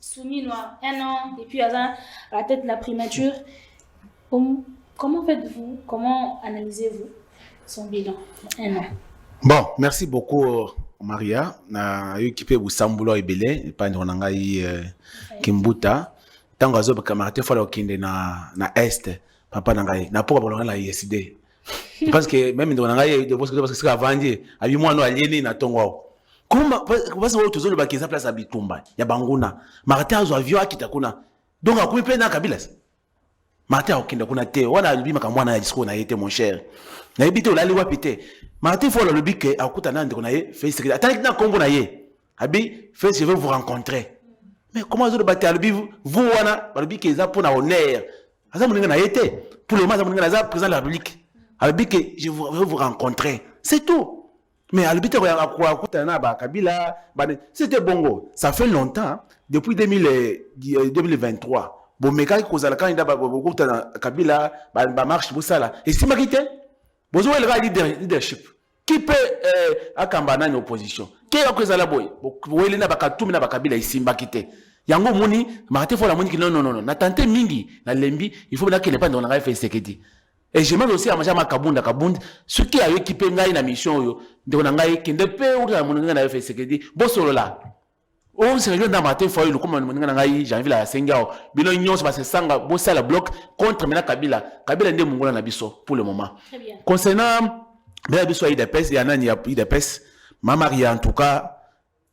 soumis noir, 1 an, et puis à la tête de la primature. Comment faites-vous, comment analysez-vous son bilan 1 an? Bon, merci beaucoup Maria. Na équipé Boussambulo et Belé, pas de Ronangaï Kimbuta. Tango azo camarade fois le kinde na est papa nangai na pourquoi bolonga la ISD parce que même dans nangai de parce que c'est avandi abi moi no alieni na tongo comment parce que tout le bakiza place abitumba ya banguna marata azo avion akita kuna donc akumi pe na Kabila marata okinde kuna te wana alibi makamwana ya discours na yete mon cher na ebite olali wapite marata faut le bike akuta na ndeko na ye face ataki na Congo na ye abi face je vais vous rencontrer. Mais comment vous battez vous wana balobi que za pona honneur aza moninga na été pour le moment aza moninga na président de la République alobi que je vais vous rencontrer c'est tout mais alobi te kwa kutana ba Kabila c'était bongo ça fait longtemps depuis 2023 bon meka ko zala candidat ba kutana Kabila ba marche pour ça là et si makite bozo le leadership qui peut akamba na opposition qui a cause la boy wele na bakatumi na bakabila ici makite yango moni marate faut la moni non na tante mingi na lembi il faut que les pas dans la fait sekedi et je demande aussi à majama kabunda ce qui a équipé ngai na mission yo de na ngai kende pe ou na moni na fait sekedi bosolo la on se réunit dans matin faut le comme moni na ngai janvier la sengao bilo nyonso ba se sanga bossa la bloc contre mena kabila nde mungola na biso pour le moment. Très bien. Concernant bien biso ide pes ya nani ya ide pes Maria en tout cas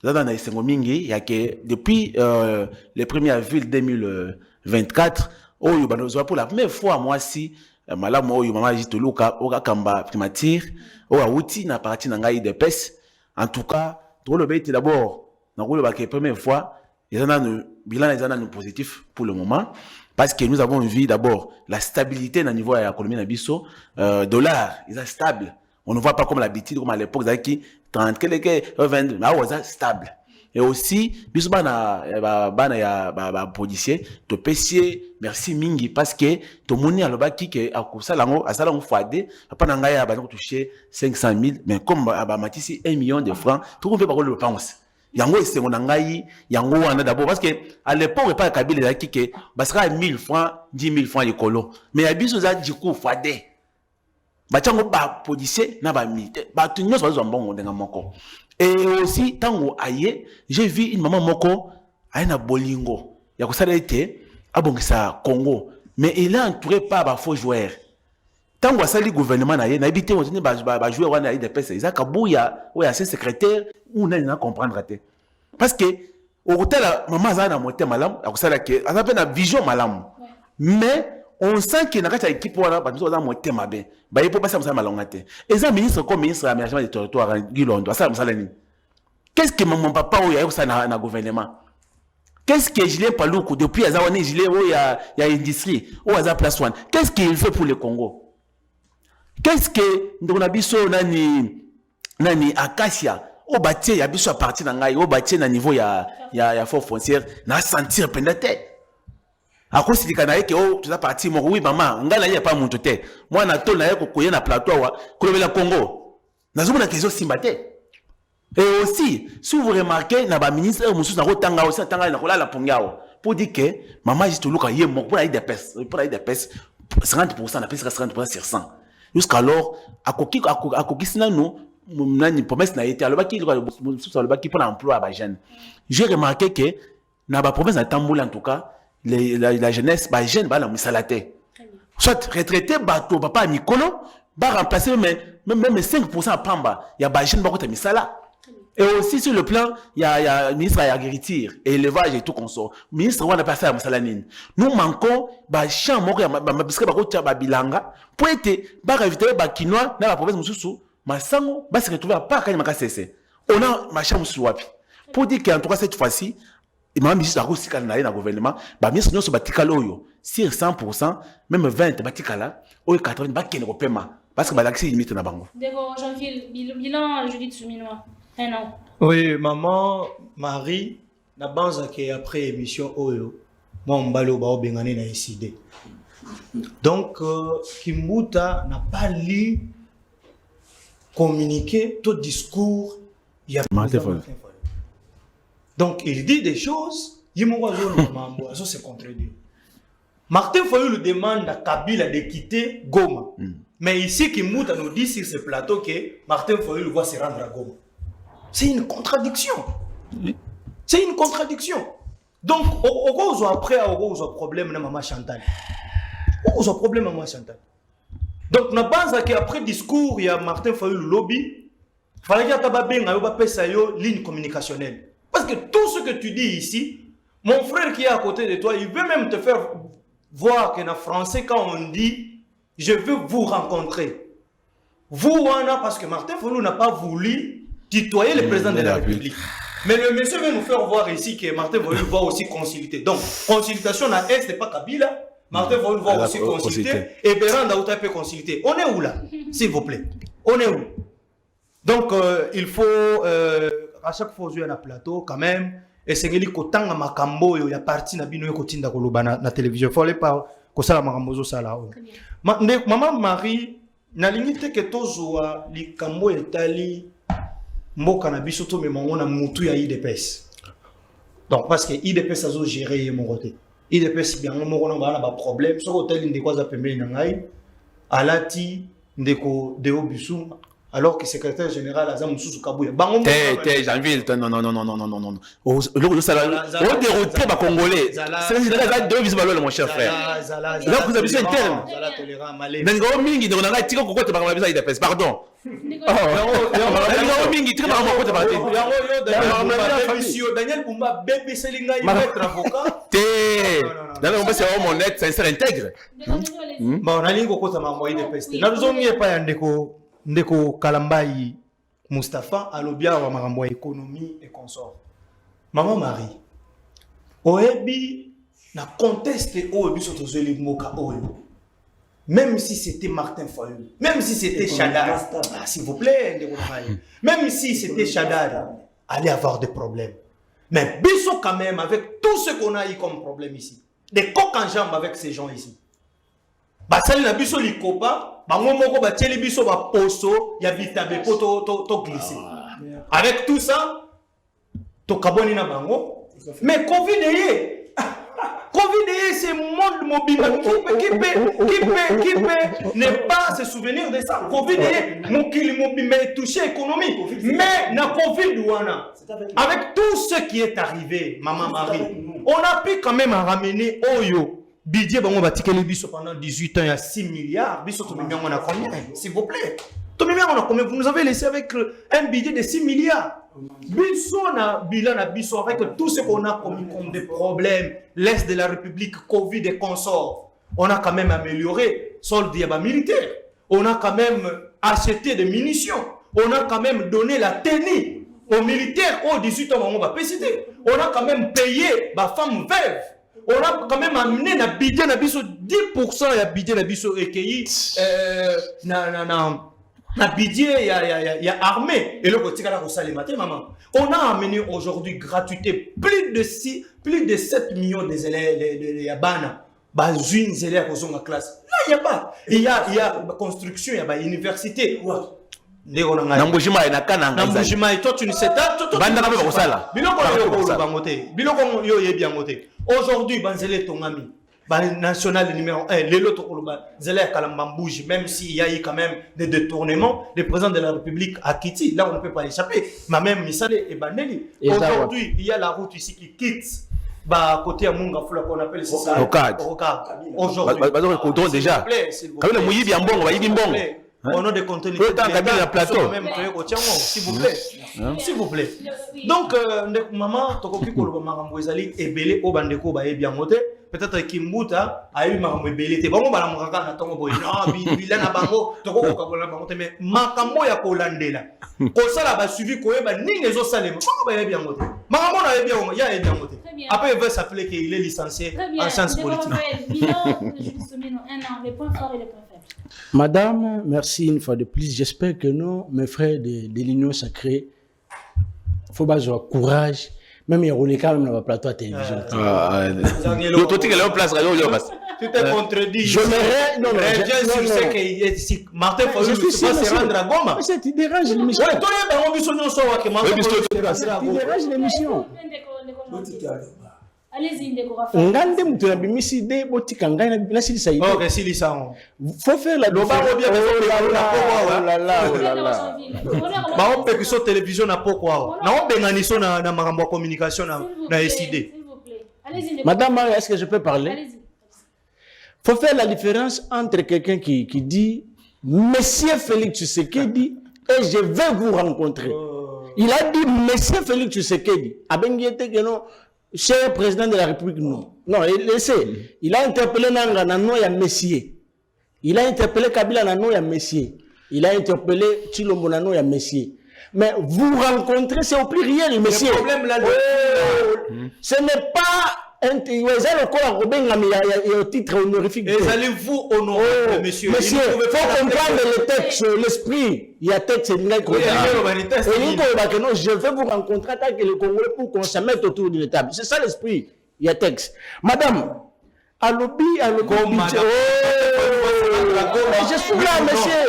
dans les mingi il y a que depuis le 1er avril 2024 pour la première fois moi si malamu oyo mama jitoluka oka kamba primature o awuti na parti na ngai de pes en tout cas pour le bête d'abord na ko le ba que première fois ils ont un bilan positif pour le moment parce que nous avons vu d'abord la stabilité na niveau ya économie na biso dollar ils sont stable. On ne voit pas comme l'habitude, comme à l'époque, qui 30, quelques 20, mais stable. Et aussi, bisbana ya policier, to pesier, merci mingi, parce que to moni aloba ki ke akusa lango, asala ngo fade, papa nanga ya ba toucher 500 000, mais comme ba matisi 1 million de francs, tout on fait pas le pense. Yango ese ngai, yango wana d'abord, parce que à l'époque, pas Kabila la ki ke, basera 1000 francs, 10 000 francs l'écolo. Mais à biso za djikou fade. Bachango ba policier na ba militaire ba tunyo so zo mbongo ndenga moko et aussi tango aye j'ai vu une maman moko aina bolingo ya kusala ete abongisa Congo mais il est entouré par ba faux joueurs tango asali gouvernement na ye na habité on ba joueur wana ide pesa izaka buya ou ya secrétaire ou na comprendre te parce que au hôtel maman za na moté malam akusala ke azape na vision malam mais on sent qu'il y a une équipe qui a monté ma bé. Il faut passer à malongate. Et ça, ministre comme ministre de l'aménagement du territoire, qu'est-ce que mon papa ou y'a ça dans le gouvernement? Qu'est-ce que Julien Paloukou depuis Azawane Julien où il y a industrie où Aza Place One? Qu'est-ce qu'il fait pour le Congo? Qu'est-ce que nous avons nani Acacia au bâti ya biso à partir d'angai au bâti na niveau ya fort foncière na sentir pendate. À cause de Kanaï que oh tu as parti mon oui maman ngala y a pas mon toté moi na to na yako koye na plateau wa kolobela Congo na zumu na kezo simbate et aussi si vous remarquez na ba ministre mususu na kotanga aussi tanga na kolala pongao pour dire que maman juste luka yé mon pour aller des pes 50% na pesa 50% sur 100 jusqu'alors akoki sina nous nani promesse na été alobaki mususu alobaki pour l'emploi ba jeune j'ai remarqué que na ba promesse na tamboula en tout cas la jeunesse, bah jeune, bah la misalate. Soit retraité, bah to papa Mikolo, bah remplacer même 5% à Pamba. Il y a bah jeune, bah côté misala. Et aussi sur le plan, il y a ministre à agriculture, élevage et tout consort. Ministre, on a pas fait à misalanine. Nous manquons, bah champ moko, bah bisque bah côté bah bilanga, pour être bah éviter bah quinoa dans la province mususu, ma sango, bah se retrouver à pas quand il m'a cassé. On a ma chambre sous wapi. Pour dire qu'en tout cas cette fois-ci, et maman biso akosika na ye na gouvernement ba miso nyonso batikala oyo sur 100% même 20 batikala oyo 80 bakende kopema parce que balakisi limite na bango. D'accord, Jean-Phil, bilan Judith Souminois, un an. Oui, maman Marie na banza ke après émission oyo moi mbalo ba obengane na décidé. Donc Kimbuta n'a pas lu communiquer tout discours il y a Martin Fayulu. Donc il dit des choses ça c'est contredit. Martin Fayulu demande à Kabila de quitter Goma. Mais ici Kimbuta nous dit sur ce plateau que Martin Fayulu va se rendre à Goma. C'est une contradiction. C'est une contradiction. Donc au après au problème na maman Chantal. Au problème maman Chantal. Donc, na base qu'après discours, il y a Martin Fayulu lobby, il fallait qu'il y ait une ligne communicationnelle. Parce que tout ce que tu dis ici, mon frère qui est à côté de toi, il veut même te faire voir qu'en français, quand on dit « je veux vous rencontrer », vous, parce que Martin Fayulu n'a pas voulu tutoyer le président de la République. Mais le monsieur veut nous faire voir ici que Martin Fayulu va aussi consulter. Donc, consultation à Est, n'est pas Kabila. Martin Fayulu va aussi consulter et Béran Daouta peut consulter. On est où là, s'il vous plaît? On est où? Donc il faut à chaque fois jouer à plateau quand même. Et c'est que les kotanga makambo il y a parti na bino kotinda koloba na télévision. Il faut aller par kosala makambo ça là. Maman Marie na limite que tozoa likambo etali mboka na biso to memango na mutu ya IDPS. Donc parce que IDPS azo gérer mon côté. Il est bien un problème. Ce hôtel de quoi alati ndeko deo bisu alors que secrétaire général Azam Moussou Kabouya. Janvier, non. Le salaire, on déroute les Congolais. C'est deux visibles, mon cher frère. Là, vous avez besoin de terme. Pardon. Daniel Boumba, bébé Selinga, il va être avocat. Daniel Boumba, c'est vraiment honnête, sincère, intègre. Bon, on a dit qu'on a envoyé des pestes. Nous avons mis pas un Ndeko Kalambayi Mustapha alobia wa marambo économie et consort. Maman Marie, oebi na conteste oebi sotozeli moka oyo. Même si c'était Martin Fayulu, même si c'était Chadar, s'il vous plaît, même si c'était Chadar, allait avoir des problèmes. Mais biso quand même avec tout ce qu'on a eu comme problème ici, des coques en jambes avec ces gens ici. Basali na biso likopa, bango moko ba tieli biso ba poso ya bitabe po to glisser. Avec tout ça, to kaboni na bango. Mais Covid c'est un monde mobile qui peut ne pas se souvenir de ça. Covid mon kili mobile mais touché économie. Mais na Covid ouana avec tout ce qui est arrivé, maman Marie, on a pu quand même ramener Oyo. Budget bango batikeli biso pendant 18 ans, il y a 6 milliards. Biso to mimia on a combien? S'il vous plaît. To mimia on a combien? Vous nous avez laissé avec un budget de 6 milliards. Biso na bilan na biso avec tout ce qu'on a commis comme des problèmes, l'Est de la République, Covid et consorts. On a quand même amélioré solde yaba militaire. On a quand même acheté des munitions. On a quand même donné la tenue aux militaires aux 18 ans on va préciser. On a quand même payé ma femme veuve. On a quand même amené na budget na biso 10% ya budget na biso EKI na budget ya armée et le côté là ça les matin maman. On a amené aujourd'hui gratuité plus de 7 millions de élèves de Yabana. Bah une élève aux en classe. Là il y a pas. Il y a construction, il y a université. Nambujima ina kana Nambujima toi tu ne sais pas banda na ba kosala biloko yo bangote biloko yo yebi angote aujourd'hui banzele tongami ban national numéro 1 les autres koloba zele kalambambouji même s'il y a eu quand même des détournements le président de la République a quitté là on ne peut pas échapper mais même Misale et Baneli aujourd'hui il y a la route ici qui quitte bah côté à Munga Fula qu'on appelle ça Rocade aujourd'hui bah déjà quand même muyibi ambongo ba yibi mbongo on a des contenus même s'il vous plaît s'il vous plaît donc maman tokoki koloba makambo ezali ebele o bandeko ba yebi angote peut-être Kimbuta a eu makambo ebele te bango bala mukaka na tongo boy non bila na bango tokoko kabola bango te mais makambo ya kolandela ko sala ba suivi ko yeba nini ezo salema bango ba yebi angote makambo na yebi angote ya yebi angote bien. Après, il va s'appeler qu'il est licencié en sciences politiques. Bilan de Jules Somino, 1 an, les points forts et les points faibles. Madame, merci une fois de plus. J'espère que nous, mes frères de l'Union Sacrée, il faut avoir courage. Même il y a roulé quand même dans le plateau à télévision. Tu t'es contredit. Je me non, sur ce que si Martin Fayulu va se rendre à Goma. Mais tu déranges l'émission. Ouais, toi, il y a un vision de soi qui Martin Fayulu. Tu déranges l'émission. Allez-y, Ndeko Rafa. Ngande mutu na bimisi de botika ngai na silisa ide. Ok, si lisa on. Faut faire la différence. Oh là là. Ba on peut que sur télévision na pourquoi. Na on benganiso na makambo communication na SID. S'il vous plaît. Allez-y, Ndeko. Madame, est-ce que je peux parler? Allez-y. Faut faire la différence entre quelqu'un qui dit Monsieur Félix Tshisekedi et je vais vous rencontrer. Il a dit Monsieur Félix Tshisekedi. Abengiete que non. Cher président de la République, non. Non, laissez. Il a interpellé Nanga Nano ya Messier. Il a interpellé Kabila Nano ya Messier. Il a interpellé Chilombo Nano ya Messier. Mais vous rencontrez, c'est au pluriel, Messier. Le problème là, ce n'est pas un titre honorifique. Et allez-vous honorer, monsieur. Monsieur, il faut comprendre le texte, l'esprit. Il y a texte, je vais vous rencontrer tant que les Congolais pour qu'on se mette autour d'une table. C'est ça l'esprit. Il y a texte. Madame, à lobby, je suis là, monsieur.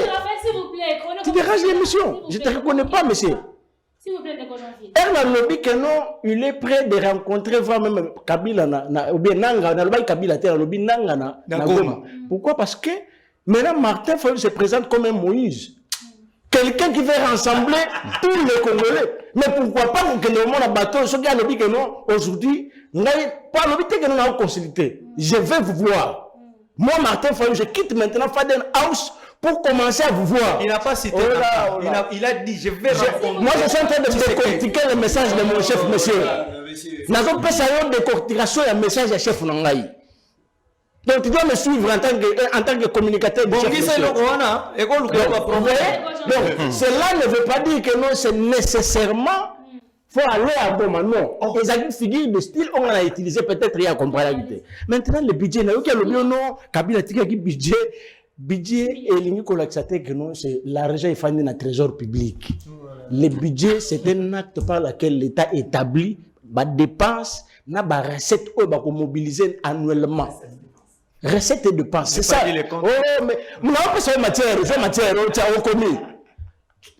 Tu déranges l'émission. Je ne te reconnais pas, monsieur. S'il vous plaît, Ndeko Jean-Philippe. Elle m'a dit que non, il est prêt de rencontrer vraiment Kabila ou bien Nanga, Kabila, Nanga na Goma. Pourquoi? Parce que maintenant Martin Fayulu se présente comme un Moïse. Quelqu'un qui veut rassembler tous les Congolais. Mais pourquoi pas que le monde a bateau, ce qui a dit que non, aujourd'hui, pas l'obité que nous avons consulté. Je vais vous voir. Moi, Martin Fayulu, je quitte maintenant Faden House pour commencer à vous voir. Il n'a pas cité. Il a dit, je vais rencontrer. Moi, je suis en train de décortiquer le message de mon chef, monsieur. Nous avons fait ça, décortication et un message du chef Nangaï. Donc, tu dois me suivre en tant que communicateur du chef, monsieur. Donc, cela ne veut pas dire que non, c'est nécessairement faut aller à Goma. Non. Les figures de style, on a utilisé peut-être rien à comprendre. Maintenant, le budget, il y a le non, Kabila Tika qui budget. Budget et c'est l'argent est fondé dans le trésor public. Le budget, c'est un acte par lequel l'État établit des dépenses, des recettes qu'on mobilise annuellement. Recettes et dépenses, c'est ça. Oh, mais on peut faire matière, tu as reconnu.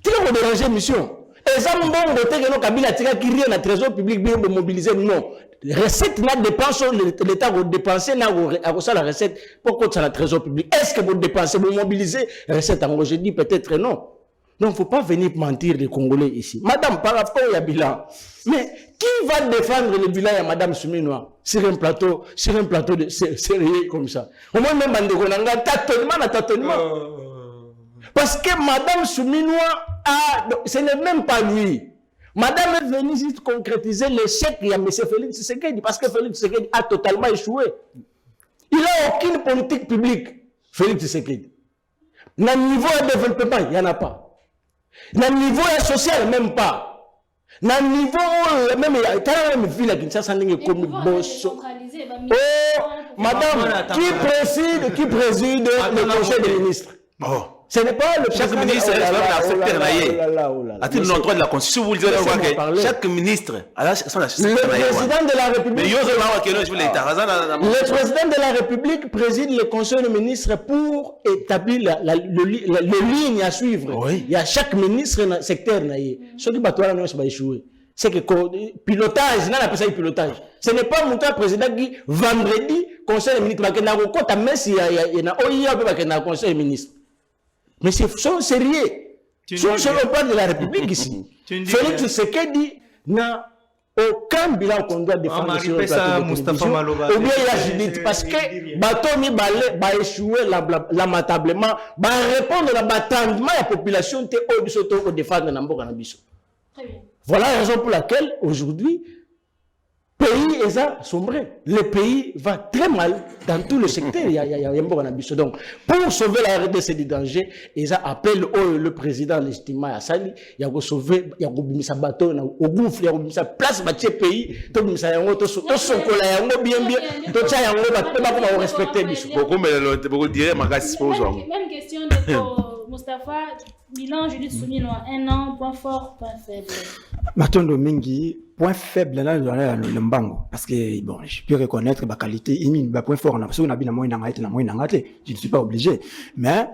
Tu as dérangé mission. Et ça, on va dire que Kabila Tika qui rien dans le trésor public bien mobiliser, non. Recette n'a dépense, l'État va dépenser, n'a la recette pour que ça le trésor public. Est-ce que vous dépensez, vous mobilisez recette? Je dis peut-être non. Donc, il ne faut pas venir mentir les Congolais ici. Madame, par rapport au bilan, mais qui va défendre le bilan à Madame Souminoa sur un plateau de sérieux comme ça? Au moins, même tâtonnement. Parce que Madame Souminoa, ce n'est même pas lui. Madame est venue juste concrétiser l'échec de M. Félix Tshisekedi parce que Félix Tshisekedi a totalement échoué. Il n'a aucune politique publique, Félix Tshisekedi. Dans le niveau de développement, il n'y en a pas. Dans le niveau social, même pas. Dans le niveau, même quand même ville à Kinshasa, comme Bosso. Oh, madame, qui préside le conseil des ministres? Oh. Ce n'est pas le chaque ministre est secteur naïe. À titre de droit de la Constitution, vous dites chaque ministre a son le président de la République. Le président de la République préside le Conseil des ministres pour établir les lignes à suivre. Oui. Il y a chaque ministre dans le secteur naïe. Ce qui va échouer. C'est que pilotage, n'a pas ça pilotage. Ce n'est pas mon président qui vendredi Conseil des ministres qui n'a pas de Conseil des ministres. Mais c'est sérieux. Sur le plan de la République ici. Félix Tshisekedi n'a aucun bilan qu'on doit défendre sur le plateau de télévision. Ou bien il a Judith. Parce que Batoni va échouer lamentablement, va répondre à l'attendement de la population au défendre dans Mboka Nabiso. Voilà la raison pour laquelle aujourd'hui, pays est sombré. Le pays va très mal dans tout le secteur. Il y a un bon ambition. Donc, pour sauver la RDC du danger, ils appellent le président l'estima à Sali. Il y a sauver, il y a un bateau au gouffre, il y a une place bâtie pays. Tout le monde a bien bien. Tout ça, il y a un respecter. Beaucoup dire, même question de Moustapha. Bilan, Judith Souminois, 1 an, point fort, point faible. Matondo Mingi, point faible là, le mbango. Parce que, bon, je peux reconnaître ma qualité, point fort, je ne suis pas obligé. Mais,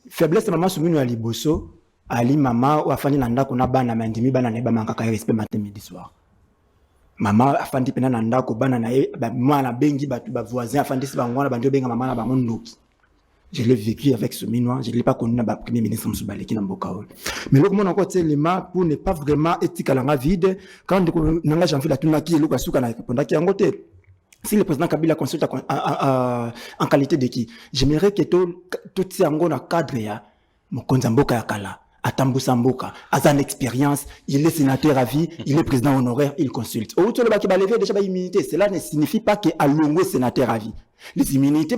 faiblesse, maman Souminois à Liboso, Ali Mama, ou Afani Nanda, qu'on a bana, mandimi, bana, neba, manka, respect matin, midi, soir. Maman, Afandi Pena Nanda, ko bana, moi, la bengi, voisin, Afandi, Sibangwana, Bandio, Benga, maman, la Bamondoki. Je l'ai vécu avec ce minois, je ne l'ai pas connu dans le premier ministre Moussoubaleki dans Bokaol. Mais le moment encore, c'est pour ne pas vraiment éthique à la vide, quand on a janvier la tunaki, le Kasuka n'a répondu qui a ngoté. Si le président Kabila consulte en qualité de qui, j'aimerais que tout ces angona cadre ya, Mokonzamboka Yakala, Atambusamboka, a une expérience, il est sénateur à vie, il est président honoraire, il consulte. Au tour de Baki Balevé, déjà immunité, cela ne signifie pas qu'il a longo sénateur à vie. Les immunités,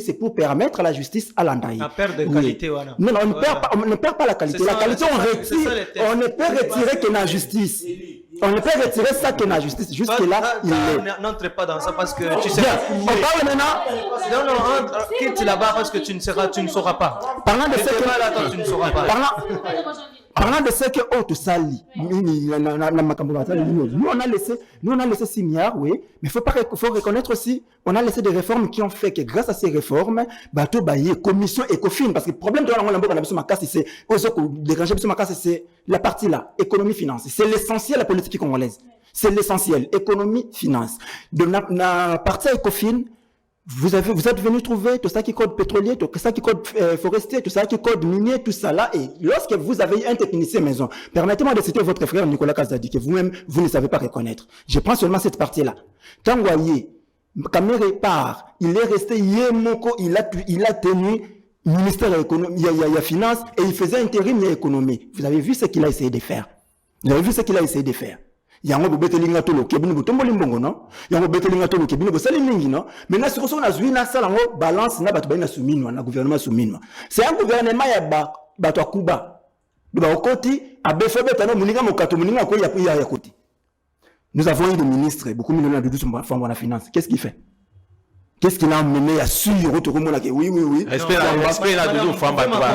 c'est pour permettre à la justice à l'endaï. La perte de qualité, voilà. Non, on ne perd pas la qualité. La qualité, on retire, on ne peut retirer que la justice. On ne peut retirer ça que la justice. Jusque-là, il est. N'entre pas dans ça parce que tu sais. On parle maintenant. Non, quitte là-bas parce que tu ne sauras pas. Parlant de ce que tu ne sauras pas. Parlant de ce que autres sali, nous on a laissé 6 milliards, oui, mais faut reconnaître aussi, on a laissé des réformes qui ont fait que grâce à ces réformes, bateau baillé, commission ECOFIN, parce que le problème de c'est la partie là, économie finance, c'est l'essentiel de la politique congolaise, c'est l'essentiel, économie finance. De la partie ECOFIN, vous êtes venu trouver tout ça qui code pétrolier, tout ça qui code forestier, tout ça qui code minier, tout ça là. Et lorsque vous avez un technicien maison, permettez-moi de citer votre frère Nicolas Kazadi, que vous-même, vous ne savez pas reconnaître. Je prends seulement cette partie-là. Quand vous voyez, Kamere part, il est resté Yemoko, il a tenu ministère de l'économie, il y a finance, et il faisait intérim, il y a économie. Vous avez vu ce qu'il a essayé de faire. Vous avez vu ce qu'il a essayé de faire. Yango betelinga tolo kebini butomboli mbongo no yango betelinga tolo kebini bosali mingi no maintenant si on a zui na sala ngo balance na batu baina suminwa na gouvernement suminwa c'est un gouvernement ya bato akuba de ba okoti abefe betano muninga mokato muninga ko ya koti. Nous avons eu des ministres beaucoup millionnaires de douce femme la finance, qu'est-ce qu'il fait? Qu'est-ce qu'il a amené à suivre tout le monde là? Oui. Respect la de femme ba toi.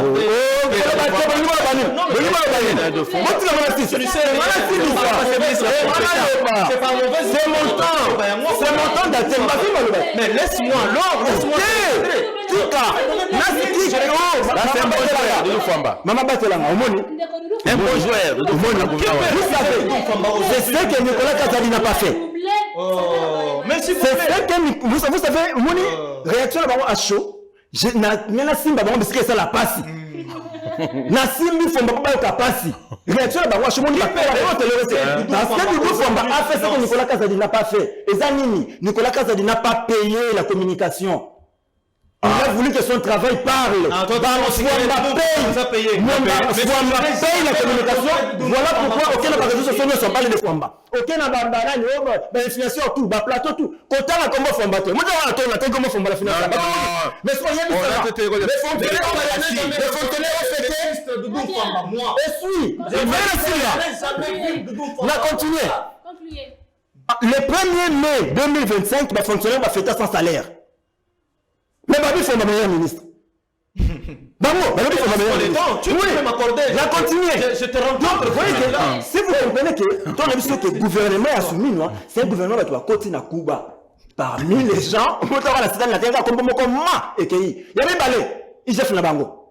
C'est mon temps d'atteindre. Mais laisse-moi alors, laisse-moi. Maman Batelanga, un bon joueur. C'est ce que Nicolas Kazadi n'a pas fait. Merci beaucoup. Vous savez, Moni, réaction à chaud. Na simba bango bisike ça la passe. Na simbi fomba pas passe. Réaction à chaud Moni parce que Doudou Fomba a fait ce que Nicolas Kazadi n'a pas fait. Et Zanini, Nicolas Kazadi n'a pas payé la communication. Il a voulu que son travail parle. Fomba paye la communication. Voilà pourquoi aucun n'a pas réseaux sociaux ne sont pas les Fomba. Aucun n'a pas d'inflation tout, plateau tout. Quand on a comment Fomba, moi on a comment Fomba la finance. Mais soyez on a continué. Le 1er mai 2025, le fonctionnaire va fêter sans salaire. Mais Babi faut ma meilleure ministre. Babi faut ma meilleure ministre. Tu peux m'accorder. La continuer. Je te rencontre. Si vous comprenez que ton avis que le gouvernement a soumis, c'est un gouvernement qui doit continuer à Cuba. Parmi les gens, on va la cité de la terre comme moi et qui il y a même balé. Il fait la bango.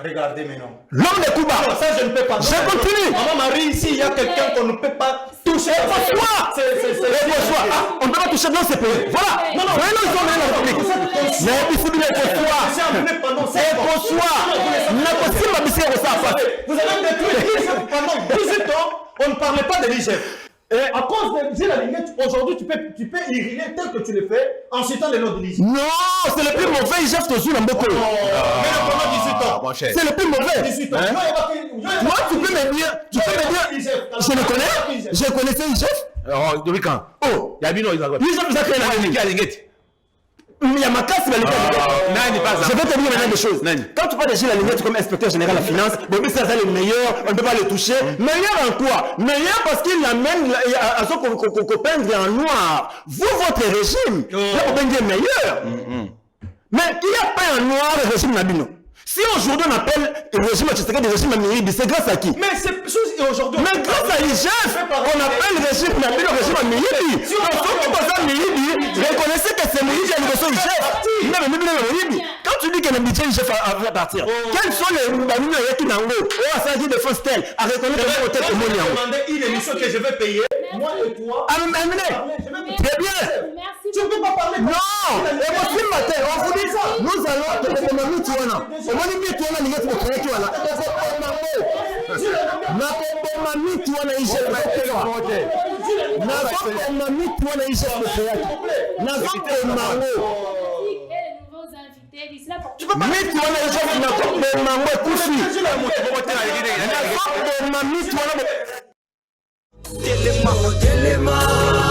Regardez maintenant. L'homme de Cuba. Non, ça je ne peux pas. Je continue. Maman Marie, ici il y a quelqu'un qu'on ne peut pas toucher. On ne peut pas toucher dans ces pays. Voilà. Non, ils sont dans la République. Vous avez détruit l'IGF pendant 18 ans. On ne parlait pas de l'IGF. À cause de la lignette, aujourd'hui tu peux irriguer tel que tu le fais en citant les noms de l'IGF. Non, c'est le plus mauvais IGF que je suis dans beaucoup. Mais pendant 18 ans. C'est le plus mauvais. 18 ans. Moi, tu peux me dire, je le connais, je connaissais IGF. Oh, depuis quand? Oh, Il y a bien, ils ont créé la Qui a l'ingénieur? il y a ma casse, je vais te dire maintenant des choses. Quand tu parles de Gilles Alingette comme inspecteur général de la finance, bon, ça c'est le meilleur, on ne peut pas le toucher. Meilleur en quoi? Meilleur parce qu'il amène à ce qu'on peindre en noir. Vous, votre régime, là, on peut dire meilleur. Mais qui a peint en noir le régime Nabino? Si aujourd'hui on appelle le régime Tshisekedi le régime Amiribi, c'est grâce à qui? Mais c'est aujourd'hui. Mais grâce à l'IGF, on appelle le régime Nabino le régime Amiribi. Donc, ceux qui pensent à Amiribi, reconnaissez que c'est Amiribi à l'émission IGF. Quand tu dis que le budget IGF va partir, quels sont les Bamino qui n'ont pas? Oh, ça dit de France Tel, à reconnaître que peut-être au monde. Demander une émission que je vais payer, moi et toi. Très bien. Tu ne peux pas parler. Non, et moi, ce matin, on vous dit ça. Nous allons te demander, tu vois, on va dire, tu vois, il y a des gens qui voilà. Tu peux pas Telema